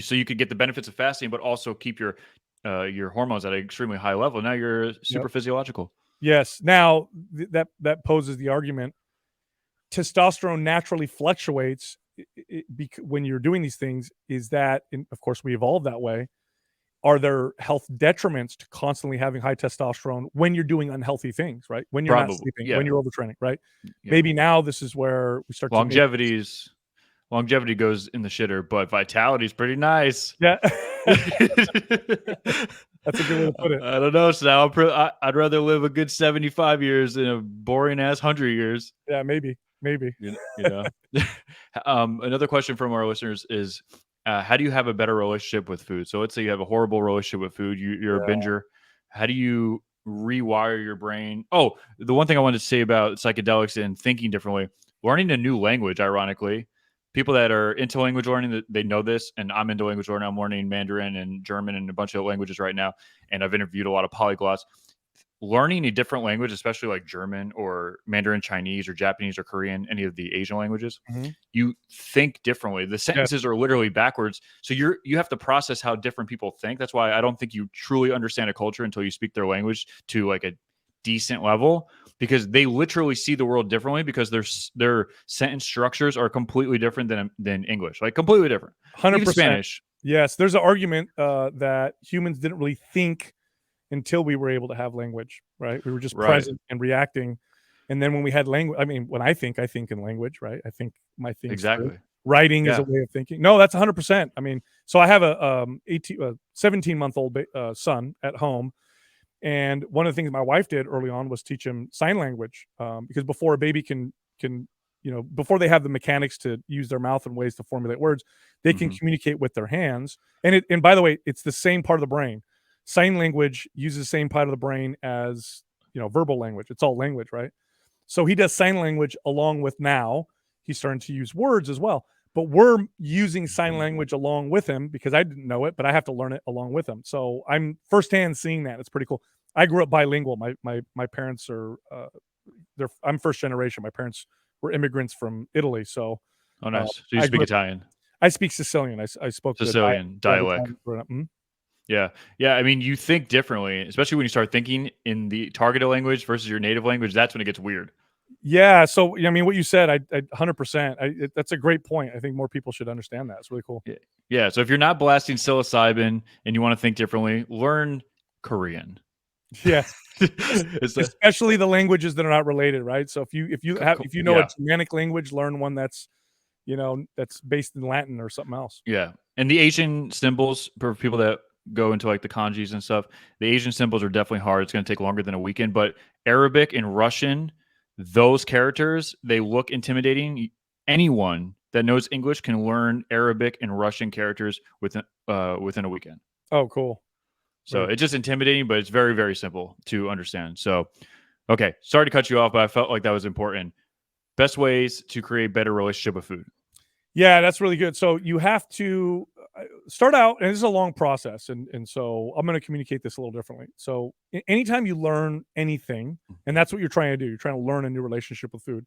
so you could get the benefits of fasting, but also keep your hormones at an extremely high level. Now you're super physiological. Yes. Now that poses the argument. Testosterone naturally fluctuates when you're doing these things. Is that, of course, we evolved that way. Are there health detriments to constantly having high testosterone when you're doing unhealthy things, right? When you're not sleeping, when you're overtraining, right? Yeah. Maybe now this is where we start. Longevity goes in the shitter, but vitality is pretty nice. Yeah. That's a good way to put it. I don't know, Sal. I'd rather live a good 75 years than a boring ass 100 years. Yeah, maybe. Another question from our listeners is, how do you have a better relationship with food? So let's say you have a horrible relationship with food. You're a binger. How do you rewire your brain? Oh, the one thing I wanted to say about psychedelics and thinking differently, learning a new language, ironically. People that are into language learning, they know this, and I'm into language learning. I'm learning Mandarin and German and a bunch of languages right now, and I've interviewed a lot of polyglots. Learning a different language, especially like German or Mandarin Chinese or Japanese or Korean, any of the Asian languages, you think differently. The sentences are literally backwards. So you have to process how different people think. That's why I don't think you truly understand a culture until you speak their language to like a decent level, because they literally see the world differently because their sentence structures are completely different than English, like completely different. 100%. Even Spanish. Yes. There's an argument that humans didn't really think until we were able to have language, right? We were just present and reacting. And then when we had language, I mean, when I think in language, right? I think my thing. Exactly. Writing is a way of thinking. No, that's 100%. I mean, so I have a 17-month-old son at home. And one of the things my wife did early on was teach him sign language, because before a baby can, before they have the mechanics to use their mouth and ways to formulate words, they can communicate with their hands. And by the way, it's the same part of the brain. Sign language uses the same part of the brain as, verbal language. It's all language, right? So he does sign language along with, now he's starting to use words as well. But we're using sign language along with him because I didn't know it, but I have to learn it along with him. So I'm firsthand seeing that. It's pretty cool. I grew up bilingual. My parents are I'm first generation. My parents were immigrants from Italy. So Oh, nice. So you I speak grew up, Italian, I speak Sicilian. I spoke Sicilian dialect. Mhm. Yeah. Yeah. I mean, you think differently, especially when you start thinking in the targeted language versus your native language. That's when it gets weird. Yeah. So, I mean, what you said, I 100%. That's a great point. I think more people should understand that. It's really cool. Yeah. Yeah. So if you're not blasting psilocybin and you want to think differently, learn Korean. Yes. It's a, Especially the languages that are not related, right? So if you know a yeah. Germanic language, learn one that's, that's based in Latin or something else. Yeah. And the Asian symbols for people that go into like the kanjis and stuff, the Asian symbols are definitely hard. It's going to take longer than a weekend, but Arabic and Russian, those characters, they look intimidating. Anyone that knows English can learn Arabic and Russian characters within a weekend. Oh, cool. So it's just intimidating, but it's very, very simple to understand. So, okay, sorry to cut you off, but I felt like that was important. Best ways to create better relationship with food. Yeah, that's really good. So you have to start out, and this is a long process, and so I'm going to communicate this a little differently. So anytime you learn anything, and that's what you're trying to do, you're trying to learn a new relationship with food.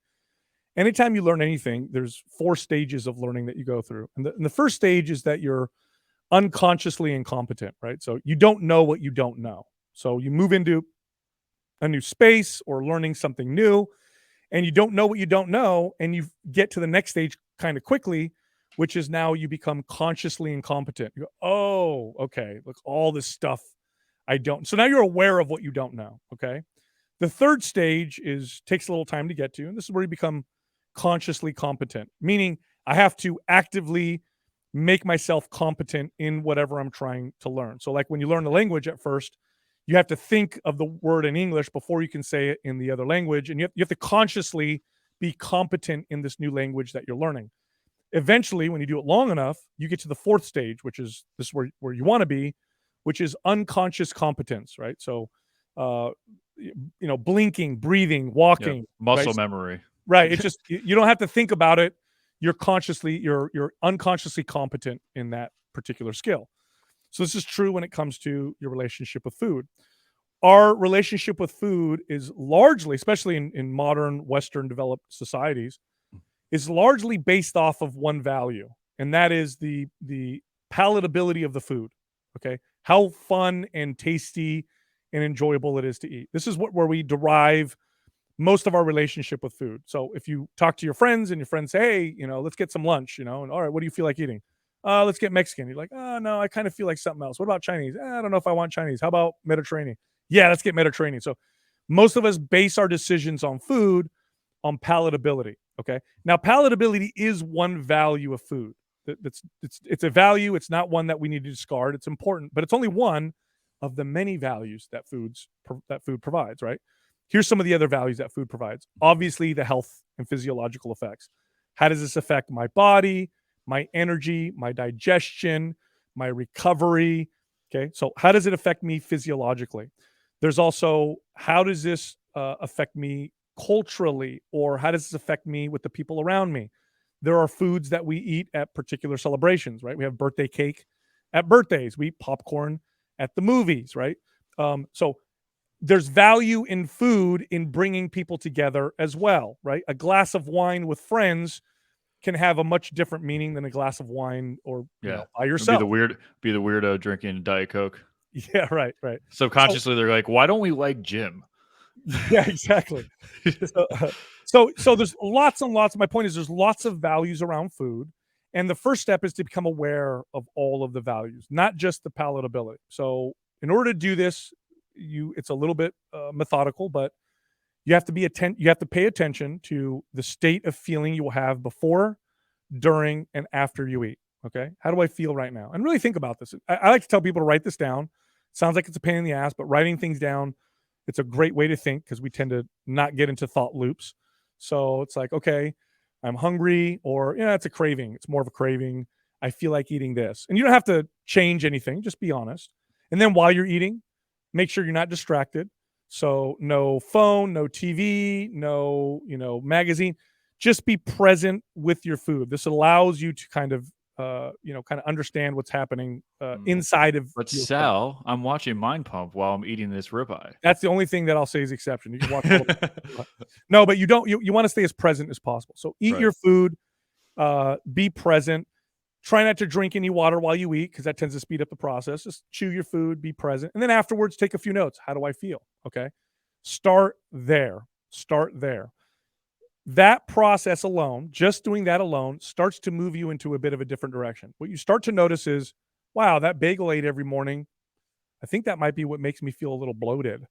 Anytime you learn anything, there's 4 stages of learning that you go through, and the first stage is that you're unconsciously incompetent, right? So you don't know what you don't know. So you move into a new space or learning something new, and you don't know what you don't know, and you get to the next stage kind of quickly, which is now you become consciously incompetent. You go, oh, okay, look, all this stuff I don't. So now you're aware of what you don't know. Okay. The third stage takes a little time to get to, and this is where you become consciously competent, meaning I have to actively make myself competent in whatever I'm trying to learn. So, like when you learn the language at first, you have to think of the word in English before you can say it in the other language, and you have to consciously be competent in this new language that you're learning. Eventually, when you do it long enough, you get to the fourth stage, which is where you want to be, which is unconscious competence, right? So, blinking, breathing, walking, Muscle right? memory. Right. It's just you don't have to think about it. You're unconsciously competent in that particular skill. So this is true when it comes to your relationship with food. Our relationship with food is largely, especially in modern Western developed societies, is largely based off of one value, and that is the palatability of the food. Okay, how fun and tasty and enjoyable it is to eat. This is where we derive most of our relationship with food. So if you talk to your friends and your friends say, hey, let's get some lunch, and all right, what do you feel like eating? Let's get Mexican. You're like, oh no, I kind of feel like something else. What about Chinese? I don't know if I want Chinese. How about Mediterranean? Yeah, let's get Mediterranean. So most of us base our decisions on food on palatability. Okay. Now, palatability is one value of food. It's a value. It's not one that we need to discard. It's important, but it's only one of the many values that food provides, right? Here's some of the other values that food provides. Obviously, the health and physiological effects. How does this affect my body, my energy, my digestion, my recovery? Okay, so how does it affect me physiologically? There's also, how does this affect me culturally, or how does this affect me with the people around me? There are foods that we eat at particular celebrations, right? We have birthday cake at birthdays. We eat popcorn at the movies, right? So there's value in food in bringing people together as well, right? A glass of wine with friends can have a much different meaning than a glass of wine or by yourself. Be the weirdo drinking Diet Coke. Yeah, right. Subconsciously, they're like, why don't we like Jim? Yeah, exactly. So there's lots and lots. My point is there's lots of values around food. And the first step is to become aware of all of the values, not just the palatability. So in order to do this, it's a little bit methodical, but you have to pay attention to the state of feeling you will have before, during, and after you eat. Okay. How do I feel right now? And really think about this. I like to tell people to write this down. Sounds like it's a pain in the ass, but writing things down, it's a great way to think because we tend to not get into thought loops. So it's like, okay, I'm hungry, or it's a craving. It's more of a craving. I feel like eating this. And you don't have to change anything. Just be honest. And then while you're eating, make sure you're not distracted. So no phone, no TV, no, magazine. Just be present with your food. This allows you to kind of, understand what's happening inside of But yourself. Sal, I'm watching Mind Pump while I'm eating this ribeye. That's the only thing that I'll say is exception. You can watch all no, but you don't. You want to stay as present as possible. So eat your food. Be present. Try not to drink any water while you eat because that tends to speed up the process. Just chew your food, be present. And then afterwards, take a few notes. How do I feel? Okay. Start there. That process alone, just doing that alone, starts to move you into a bit of a different direction. What you start to notice is, wow, that bagel I ate every morning, I think that might be what makes me feel a little bloated.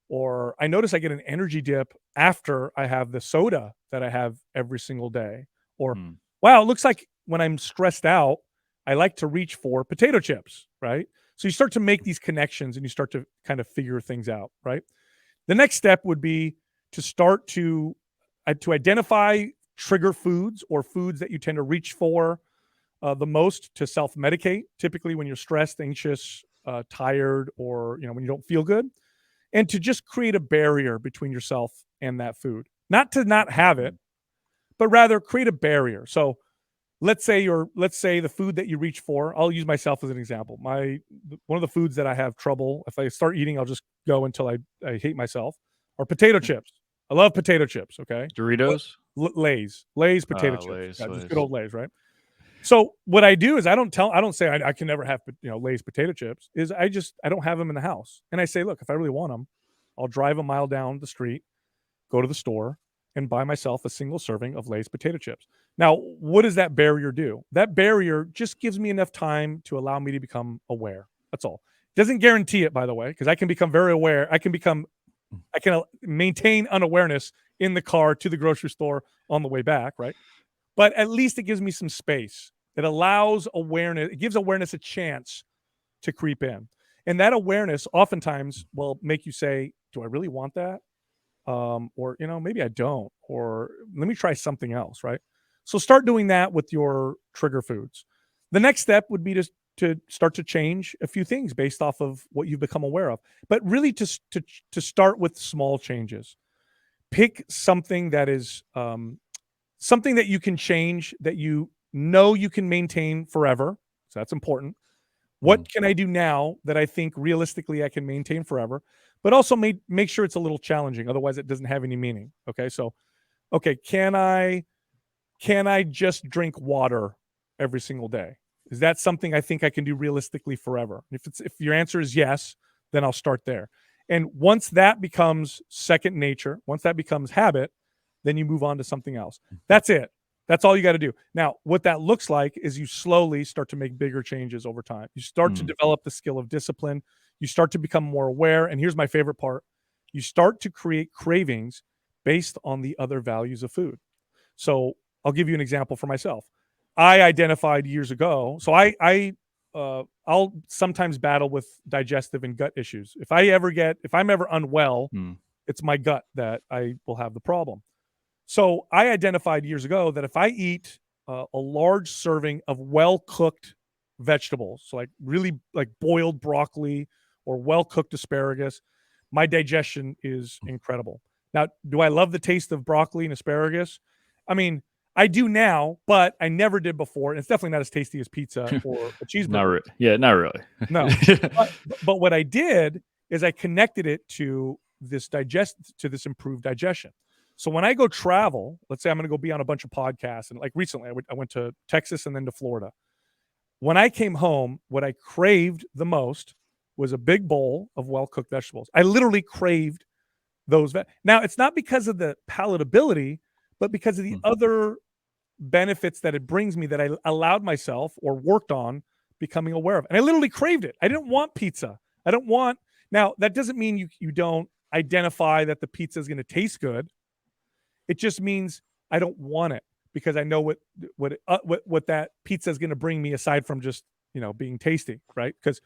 Or I notice I get an energy dip after I have the soda that I have every single day. Or, wow, it looks like when I'm stressed out, I like to reach for potato chips, right? So you start to make these connections and you start to kind of figure things out, right? The next step would be to start to identify trigger foods or foods that you tend to reach for the most to self-medicate, typically when you're stressed, anxious, tired, or when you don't feel good, and to just create a barrier between yourself and that food. Not to not have it, but rather create a barrier. So let's say the food that you reach for, I'll use myself as an example. One of the foods that I have trouble, if I start eating, I'll just go until I hate myself, are potato chips. I love potato chips, okay? Doritos? Lay's potato chips. Lay's, Yeah, Lay's. just good old Lay's, right? So what I do is I don't say I can never have Lay's potato chips. Is I don't have them in the house, and I say, look, if I really want them, I'll drive a mile down the street, go to the store, and buy myself a single serving of Lay's potato chips. Now, what does that barrier do? That barrier just gives me enough time to allow me to become aware. That's all. Doesn't guarantee it, by the way, because I can become very aware. I can maintain unawareness in the car to the grocery store on the way back, right? But at least it gives me some space. It allows awareness. It gives awareness a chance to creep in. And that awareness oftentimes will make you say, do I really want that? Or, maybe I don't, or let me try something else, right? So start doing that with your trigger foods. The next step would be to start to change a few things based off of what you've become aware of, but really to start with small changes. Pick something that is something that you can change, that you can maintain forever. So that's important. What can I do now that I think realistically I can maintain forever, but also make sure it's a little challenging. Otherwise it doesn't have any meaning. Okay. So, can I just drink water every single day? Is that something I think I can do realistically forever? If your answer is yes, then I'll start there. And once that becomes second nature, once that becomes habit, then you move on to something else. That's it. That's all you got to do. Now, what that looks like is you slowly start to make bigger changes over time. You start to develop the skill of discipline. You start to become more aware. And here's my favorite part. You start to create cravings based on the other values of food. So I'll give you an example for myself. I identified years ago. So I'll sometimes battle with digestive and gut issues. If I'm ever unwell, it's my gut that I will have the problem. So I identified years ago that if I eat a large serving of well-cooked vegetables, so like really like boiled broccoli or well-cooked asparagus, my digestion is incredible. Now, do I love the taste of broccoli and asparagus? I mean, I do now, but I never did before. And it's definitely not as tasty as pizza or a cheeseburger. Not really. No. but what I did is I connected it to this improved digestion. So when I go travel, let's say I'm going to go be on a bunch of podcasts, and like recently I went to Texas and then to Florida. When I came home, what I craved the most was a big bowl of well-cooked vegetables. I literally craved those. Now, it's not because of the palatability, but because of the other benefits that it brings me that I allowed myself or worked on becoming aware of. And I literally craved it. I didn't want pizza. Now, that doesn't mean you don't identify that the pizza is going to taste good. It just means I don't want it because I know what that pizza is going to bring me aside from just, being tasty, right? Because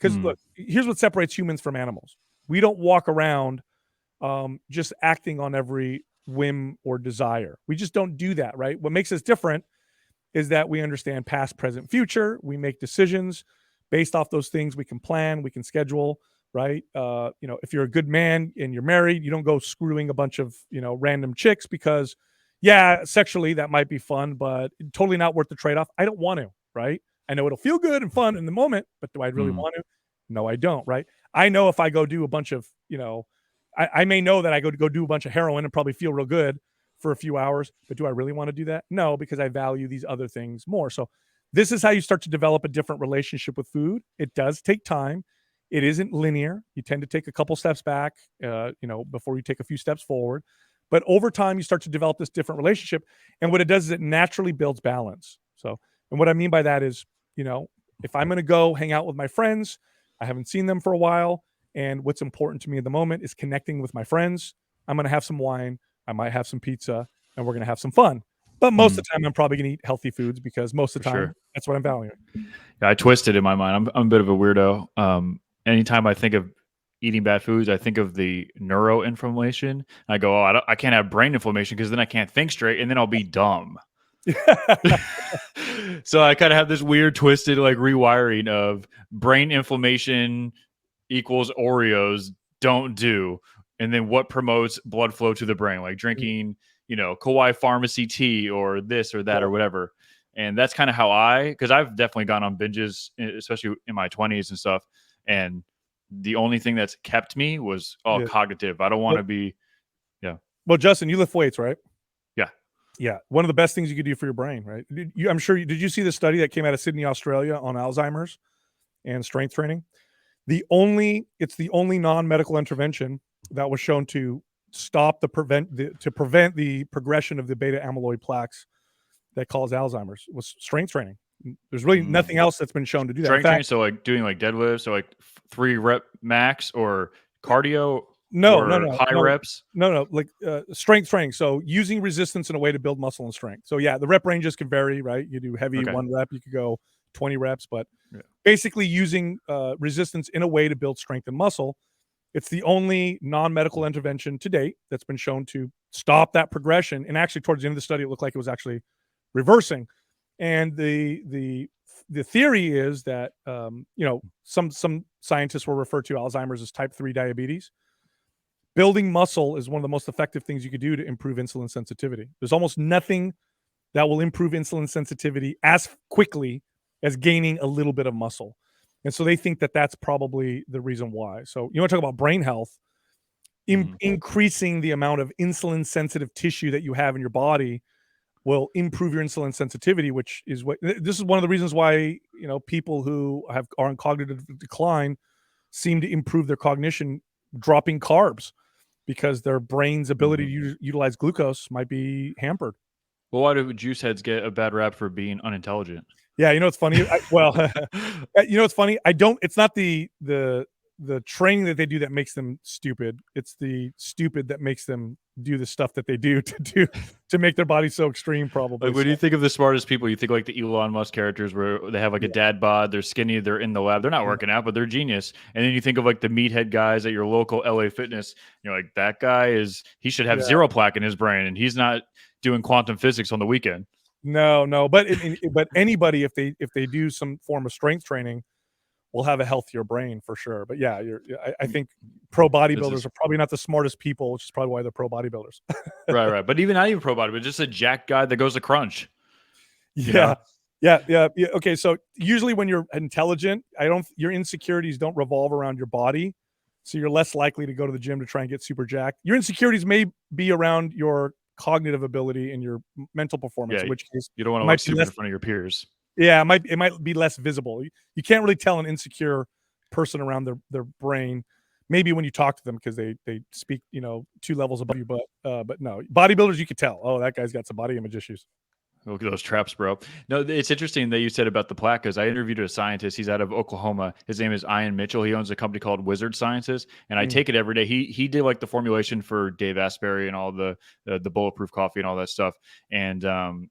look, here's what separates humans from animals. We don't walk around just acting on every whim or desire. We just don't do that, right? What makes us different is that we understand past, present, future. We make decisions based off those things. We can plan, we can schedule. right? If you're a good man and you're married, you don't go screwing a bunch of, random chicks because, yeah, sexually that might be fun, but totally not worth the trade-off. I don't want to, right? I know it'll feel good and fun in the moment, but do I really want to? No, I don't, right? I know if I go do a bunch of, I may know that I go do a bunch of heroin and probably feel real good for a few hours, but do I really want to do that? No, because I value these other things more. So this is how you start to develop a different relationship with food. It does take time. It isn't linear. You tend to take a couple steps back, before you take a few steps forward. But over time, you start to develop this different relationship. And what it does is it naturally builds balance. So, and what I mean by that is, if I'm going to go hang out with my friends, I haven't seen them for a while, and what's important to me at the moment is connecting with my friends. I'm going to have some wine. I might have some pizza, and we're going to have some fun. But most of the time, I'm probably going to eat healthy foods because most of the time, that's what I'm valuing. Yeah, I twist it in my mind. I'm a bit of a weirdo. Anytime I think of eating bad foods, I think of the neuroinflammation. I go, I can't have brain inflammation because then I can't think straight, and then I'll be dumb. So I kind of have this weird twisted like rewiring of brain inflammation equals Oreos don't do, and then what promotes blood flow to the brain, like drinking, Kauai Pharmacy tea or this or that or whatever. And that's kind of how because I've definitely gone on binges, especially in my 20s and stuff. And the only thing that's kept me was cognitive. I don't want to be, Well, Justin, you lift weights, right? Yeah. Yeah. One of the best things you could do for your brain, right? I'm sure, did you see the study that came out of Sydney, Australia on Alzheimer's and strength training? It's the only non-medical intervention that was shown to prevent the progression of the beta amyloid plaques that cause Alzheimer's was strength training. There's really nothing else that's been shown to do that. Strength training, so like doing like deadlifts, so like 3 rep max or cardio. No, high reps. No, like strength training. So using resistance in a way to build muscle and strength. So yeah, the rep ranges can vary, right? You do heavy 1 rep, you could go 20 reps, but basically using resistance in a way to build strength and muscle. It's the only non-medical intervention to date that's been shown to stop that progression. And actually, towards the end of the study, it looked like it was actually reversing. And the theory is that some scientists will refer to Alzheimer's as type 3 diabetes. Building muscle is one of the most effective things you could do to improve insulin sensitivity. There's almost nothing that will improve insulin sensitivity as quickly as gaining a little bit of muscle. And so they think that that's probably the reason why. So you want to talk about brain health, increasing the amount of insulin sensitive tissue that you have in your body will improve your insulin sensitivity, which is this is one of the reasons why, people who are in cognitive decline seem to improve their cognition dropping carbs, because their brain's ability to utilize glucose might be hampered. Well, why do juice heads get a bad rap for being unintelligent? Yeah, it's funny. It's funny. It's not the training that they do that makes them stupid. It's the stupid that makes them do the stuff that they do to make their body so extreme, probably. Like when you think of the smartest people, you think like the Elon Musk characters where they have like a dad bod, they're skinny, they're in the lab, they're not working out, but they're genius. And then you think of like the meathead guys at your local LA Fitness, you're like, that guy he should have 0 plaque in his brain, and he's not doing quantum physics on the weekend. No, but anybody, if they do some form of strength training, will have a healthier brain for sure. But yeah, I think pro bodybuilders are probably not the smartest people, which is probably why they're pro bodybuilders. Right. But not even pro bodybuilder, just a jack guy that goes to crunch. Yeah. Okay, so usually when you're intelligent, your insecurities don't revolve around your body, so you're less likely to go to the gym to try and get super jacked. Your insecurities may be around your cognitive ability and your mental performance, in which case you don't want to look stupid in front of your peers. Yeah, it might be less visible. You can't really tell an insecure person around their brain. Maybe when you talk to them, because they speak 2 levels above you, but no, bodybuilders you could tell. Oh, that guy's got some body image issues. Look at those traps, bro. No, it's interesting that you said about the plaque, because I interviewed a scientist. He's out of Oklahoma. His name is Ian Mitchell. He owns a company called Wizard Sciences, and I take it every day. He did like the formulation for Dave Asbury and all the bulletproof coffee and all that stuff. And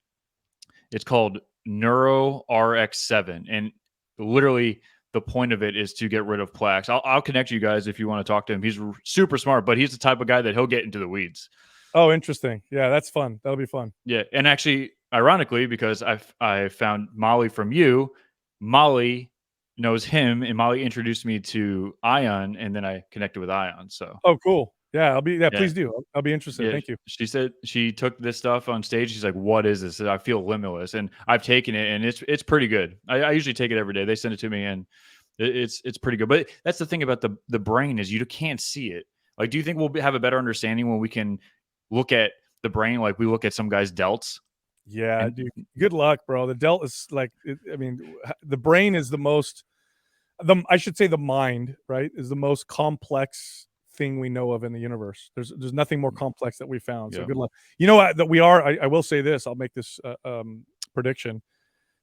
it's called Neuro RX7. And literally the point of it is to get rid of plaques. I'll connect you guys if you want to talk to him. He's super smart, but he's the type of guy that he'll get into the weeds. Oh, interesting. Yeah, that's fun. That'll be fun. Yeah. And actually, ironically, because I found Molly from you, Molly No, it was him, and Molly introduced me to Ion, and then I connected with Ion. So Oh, cool. Yeah, yeah, please do. I'll be interested. yeah. Thank you. She said she took this stuff on stage. She's like, "What is this?" I feel limitless, and I've taken it, and it's pretty good. I usually take it every day. They send it to me, and it's pretty good. But that's the thing about the brain is you can't see it. Like, do you think have a better understanding when we can look at the brain like we look at some guy's delts? Yeah, And dude. Good luck, bro. The delt is like, I mean, the brain is the most, I should say the mind, right, is the most complex thing we know of in the universe. There's nothing more complex that we found. So yeah, good luck. You know what? That we are. I will say this. I'll make this prediction.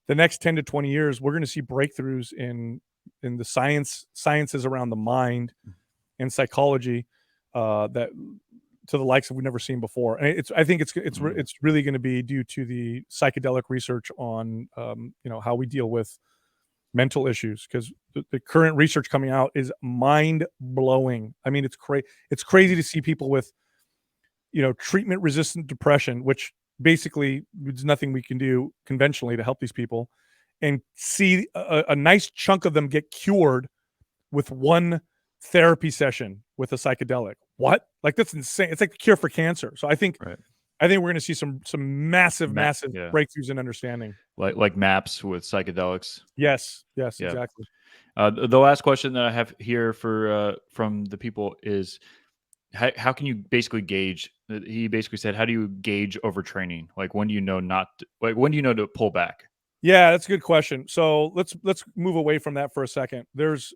The next 10 to 20 years, we're going to see breakthroughs in the sciences around the mind and psychology that to the likes of we've never seen before. And I think it's really going to be due to the psychedelic research on how we deal with mental issues, because the current research coming out is mind blowing. I mean, it's crazy to see people with treatment resistant depression, which basically there's nothing we can do conventionally to help these people, and see a nice chunk of them get cured with one therapy session with a psychedelic. What? Like, that's insane. It's like the cure for cancer. So I think right. we're going to see some massive Yeah, breakthroughs in understanding. like maps with psychedelics. Yes, Yeah. exactly. The last question that I have here for from the people is how can you basically gauge? He basically said, how do you gauge overtraining? Like, when do you know when do you know to pull back? Yeah, that's a good question. So let's move away from that for a second. There's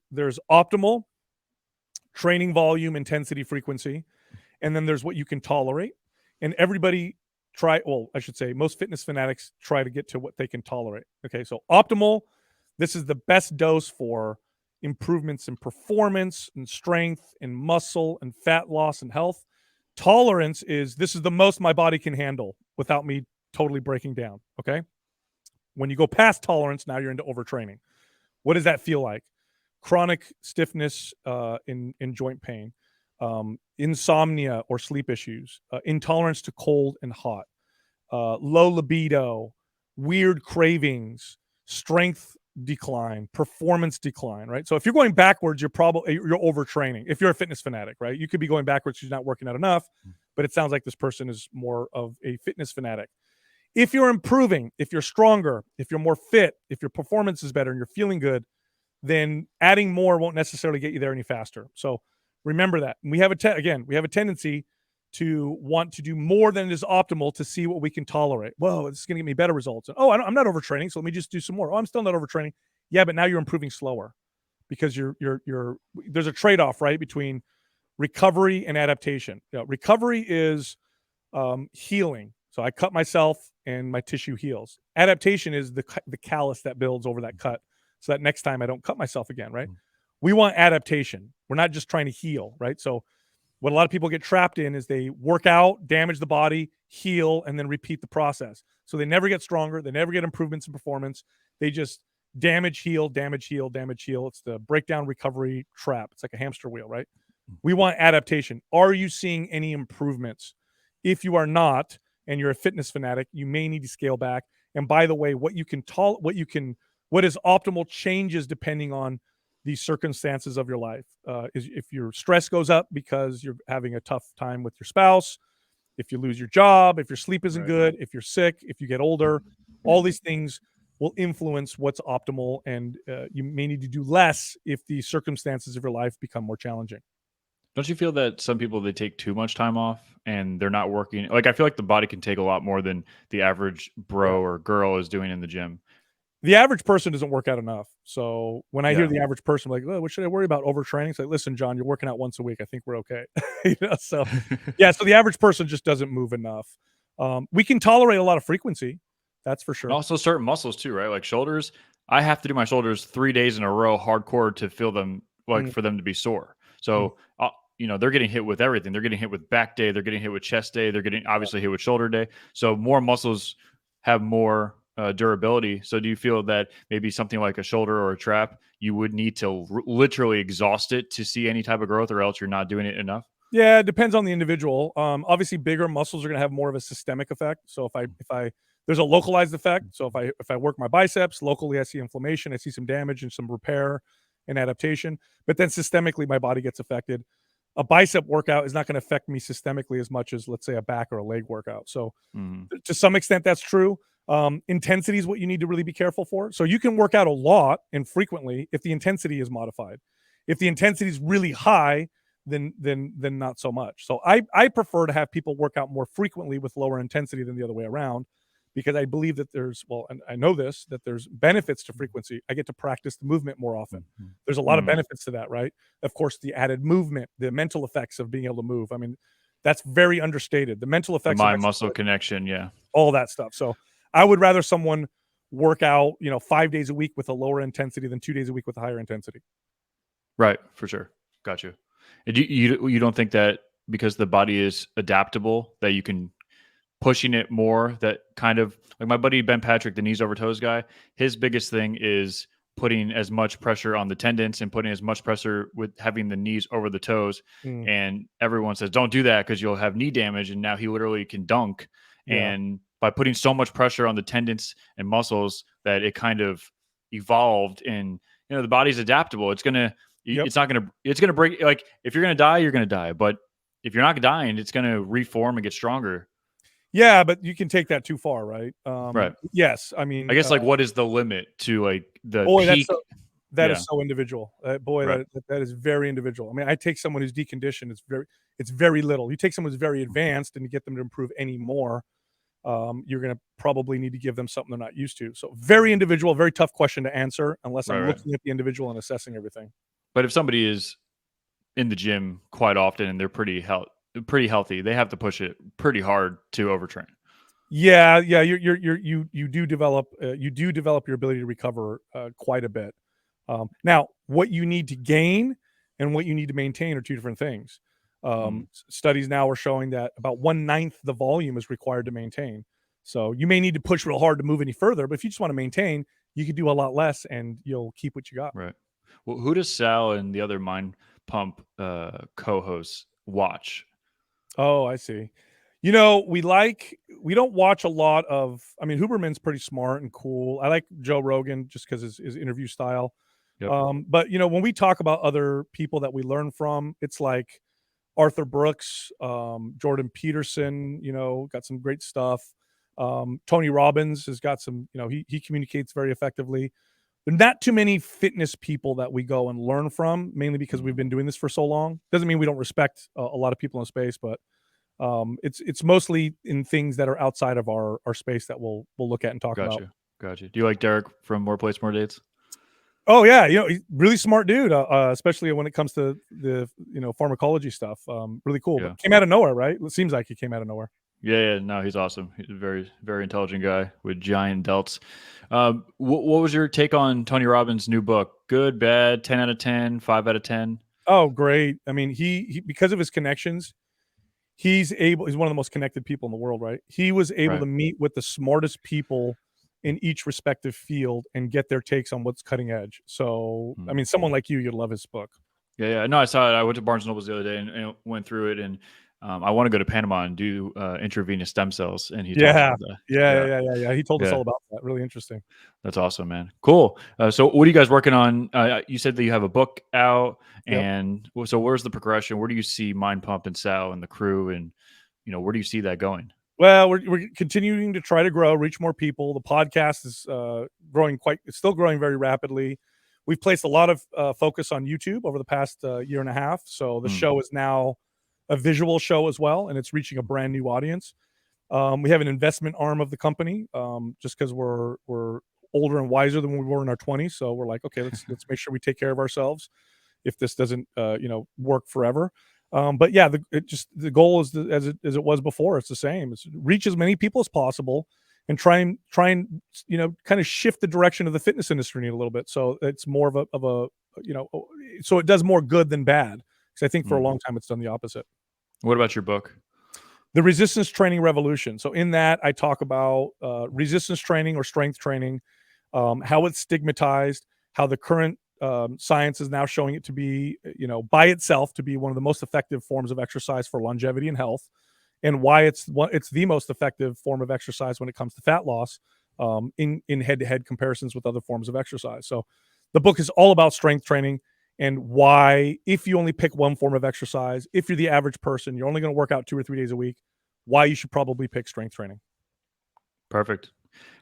optimal training volume, intensity, frequency, and then there's what you can tolerate. And everybody I should say most fitness fanatics try to get to what they can tolerate. Okay, so optimal, this is the best dose for improvements in performance and strength and muscle and fat loss and health. Tolerance is, this is the most my body can handle without me totally breaking down. Okay, when you go past tolerance, now you're into overtraining. What does that feel like? Chronic stiffness in joint pain, insomnia or sleep issues, intolerance to cold and hot, low libido, weird cravings, strength decline, performance decline, right? So if you're going backwards, you're overtraining. If you're a fitness fanatic, right? You could be going backwards because you're not working out enough, but it sounds like this person is more of a fitness fanatic. If you're improving, if you're stronger, if you're more fit, if your performance is better and you're feeling good, then adding more won't necessarily get you there any faster. So remember that. And we have a tendency to want to do more than is optimal to see what we can tolerate. Whoa, this is going to get me better results. And, I'm not overtraining, so let me just do some more. Oh, I'm still not overtraining. Yeah, but now you're improving slower because there's a trade-off, right, between recovery and adaptation. Recovery is healing. So I cut myself and my tissue heals. Adaptation is the callus that builds over that cut, so that next time I don't cut myself again, right? We want adaptation. We're not just trying to heal, right? So what a lot of people get trapped in is they work out, damage the body, heal, and then repeat the process. So they never get stronger. They never get improvements in performance. They just damage, heal, damage, heal, damage, heal. It's the breakdown recovery trap. It's like a hamster wheel, right? We want adaptation. Are you seeing any improvements? If you are not, and you're a fitness fanatic, you may need to scale back. And by the way, what is optimal changes depending on the circumstances of your life. Is if your stress goes up because you're having a tough time with your spouse, if you lose your job, if your sleep isn't good, if you're sick, if you get older, all these things will influence what's optimal, and you may need to do less if the circumstances of your life become more challenging. Don't you feel that some people, they take too much time off and they're not working? Like, I feel like the body can take a lot more than the average bro or girl is doing in the gym. The average person doesn't work out enough. So when I hear Yeah. the average person, I'm like, oh, what should I worry about? Overtraining? It's like, listen, John, you're working out once a week. I think we're okay. So yeah, so the average person just doesn't move enough. We can tolerate a lot of frequency. That's for sure. And also certain muscles too, right? Like shoulders. I have to do my shoulders 3 days in a row hardcore to feel them, like for them to be sore. So, they're getting hit with everything. They're getting hit with back day. They're getting hit with chest day. They're getting obviously hit with shoulder day. So more muscles have more durability. So do you feel that maybe something like a shoulder or a trap, you would need to literally exhaust it to see any type of growth, or else you're not doing it enough? Yeah, it depends on the individual. Obviously, bigger muscles are going to have more of a systemic effect. So if I There's a localized effect. So if I work my biceps locally, I see inflammation, I see some damage and some repair and adaptation. But then systemically, my body gets affected. A bicep workout is not going to affect me systemically as much as, let's say, a back or a leg workout. So to some extent, that's true. Intensity is what you need to really be careful for. So you can work out a lot and frequently if the intensity is modified. If the intensity is really high, then not so much. So I prefer to have people work out more frequently with lower intensity than the other way around, because I believe that and I know this, that there's benefits to frequency. I get to practice the movement more often. There's a lot of benefits to that, right? Of course, the added movement, the mental effects of being able to move. I mean, that's very understated. The mental effects, the mind muscle connection, all that stuff. So I would rather someone work out, 5 days a week with a lower intensity than 2 days a week with a higher intensity. Right, for sure. Got you. And you don't think that because the body is adaptable that you can pushing it more, that kind of like my buddy Ben Patrick, the knees over toes guy, his biggest thing is putting as much pressure on the tendons and putting as much pressure with having the knees over the toes. And everyone says, don't do that because you'll have knee damage. And now he literally can dunk. And by putting so much pressure on the tendons and muscles that it kind of evolved, and the body's adaptable. It's going to, it's not going to break. Like if you're going to die, you're going to die. But if you're not dying, it's going to reform and get stronger. Yeah, but you can take that too far, right? Right. Yes, I mean, I guess like what is the limit to like the peak? That is so individual. Right. That is very individual. I mean, I take someone who's deconditioned. It's very little. You take someone who's very advanced and you get them to improve any more, you're going to probably need to give them something they're not used to. So very individual, very tough question to answer unless I'm looking at the individual and assessing everything. But if somebody is in the gym quite often and they're pretty healthy, they have to push it pretty hard to overtrain. Yeah, you do develop your ability to recover quite a bit. Now, what you need to gain and what you need to maintain are two different things. Studies now are showing that about 1/9 the volume is required to maintain. So you may need to push real hard to move any further, but if you just want to maintain, you could do a lot less and you'll keep what you got. Right. Well, who does Sal and the other Mind Pump co-hosts watch? Oh, I see. We don't watch a lot of, I mean, Huberman's pretty smart and cool. I like Joe Rogan just because his interview style. Yep. But when we talk about other people that we learn from, it's like Arthur Brooks, Jordan Peterson, got some great stuff. Tony Robbins has got some, he communicates very effectively. There are not too many fitness people that we go and learn from, mainly because we've been doing this for so long. Doesn't mean we don't respect a lot of people in space, but it's mostly in things that are outside of our space that we'll look at and talk about. Gotcha. Do you like Derek from More Plates, More Dates? Oh yeah, he's really smart dude, especially when it comes to the pharmacology stuff. Really cool. But came out of nowhere, right? It seems like he came out of nowhere. Yeah, no, he's awesome. He's a very, very intelligent guy with giant delts. What was your take on Tony Robbins' new book? Good, bad, 10 out of 10, 5 out of 10? Oh, great. I mean, he because of his connections, he's one of the most connected people in the world, right? He was able to meet with the smartest people in each respective field and get their takes on what's cutting edge. So, I mean, someone like you'd love his book. Yeah. No, I saw it. I went to Barnes & Noble's the other day and went through it, and I want to go to Panama and do intravenous stem cells. And he talks about that. Yeah. He told us all about that. Really interesting. That's awesome, man. Cool. So what are you guys working on? You said that you have a book out, and so where's the progression? Where do you see Mind Pump and Sal and the crew, and where do you see that going? Well, we're continuing to try to grow, reach more people. The podcast is it's still growing very rapidly. We've placed a lot of focus on YouTube over the past year and a half. So the show is now a visual show as well, and it's reaching a brand new audience. We have an investment arm of the company, just because we're older and wiser than we were in our 20s. So we're like, okay, let's make sure we take care of ourselves if this doesn't work forever. But yeah, the goal is as it was before. It's the same. It's reach as many people as possible and try and kind of shift the direction of the fitness industry a little bit. So it's more of a so it does more good than bad. Because I think for a long time it's done the opposite. What about your book? The Resistance Training Revolution. So in that, I talk about resistance training or strength training, how it's stigmatized, how the current science is now showing it to be, by itself, to be one of the most effective forms of exercise for longevity and health, and why it's the most effective form of exercise when it comes to fat loss, in head-to-head comparisons with other forms of exercise. So the book is all about strength training and why, if you only pick one form of exercise, if you're the average person, you're only going to work out 2 or 3 days a week, why you should probably pick strength training. Perfect.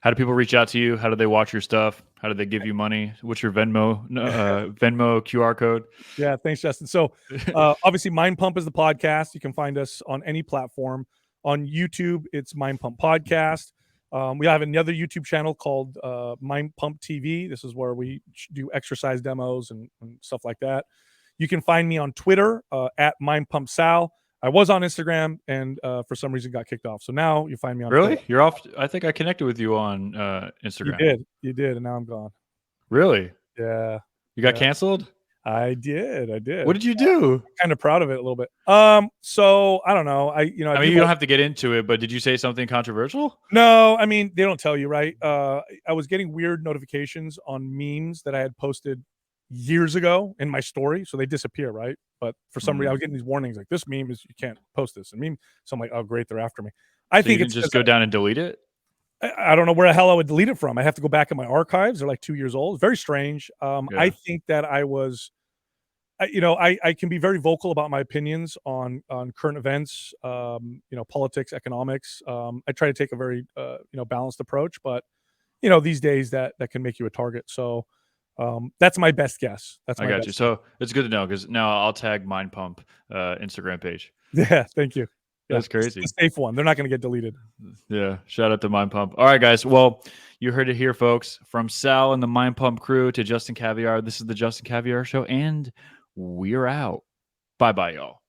How do people reach out to you? How do they watch your stuff? How do they give you money? What's your Venmo QR code? Yeah, thanks, Justin. So obviously Mind Pump is the podcast. You can find us on any platform. On YouTube, it's Mind Pump Podcast. We have another YouTube channel called Mind Pump TV. This is where we do exercise demos and stuff like that. You can find me on Twitter at Mind Pump Sal. I was on Instagram and for some reason got kicked off. So now you find me on Really? Twitter. You're off. I think I connected with you on Instagram. You did, and now I'm gone. Really? Yeah. You got canceled? I did. What did you do? I'm kind of proud of it a little bit. So I don't know. I mean, you don't have to get into it, but did you say something controversial? No, I mean, they don't tell you, right? I was getting weird notifications on memes that I had posted years ago in my story, so they disappear, right? But for some reason, I was getting these warnings like, this meme is, you can't post this. And meme, so I'm like, oh great, they're after me. I think it's just go down and delete it. I don't know where the hell I would delete it from. I have to go back in my archives. They're like 2 years old. Very strange. I think that I was, I can be very vocal about my opinions on current events, politics, economics. I try to take a very, balanced approach, but these days that can make you a target. So that's my best guess. I got you. So it's good to know, because now I'll tag Mind Pump Instagram page. Yeah, thank you. That's crazy. It's a safe one. They're not going to get deleted. Yeah. Shout out to Mind Pump. All right, guys. Well, you heard it here, folks. From Sal and the Mind Pump crew to Justin Caviar. This is the Justin Caviar Show, and we're out. Bye-bye, y'all.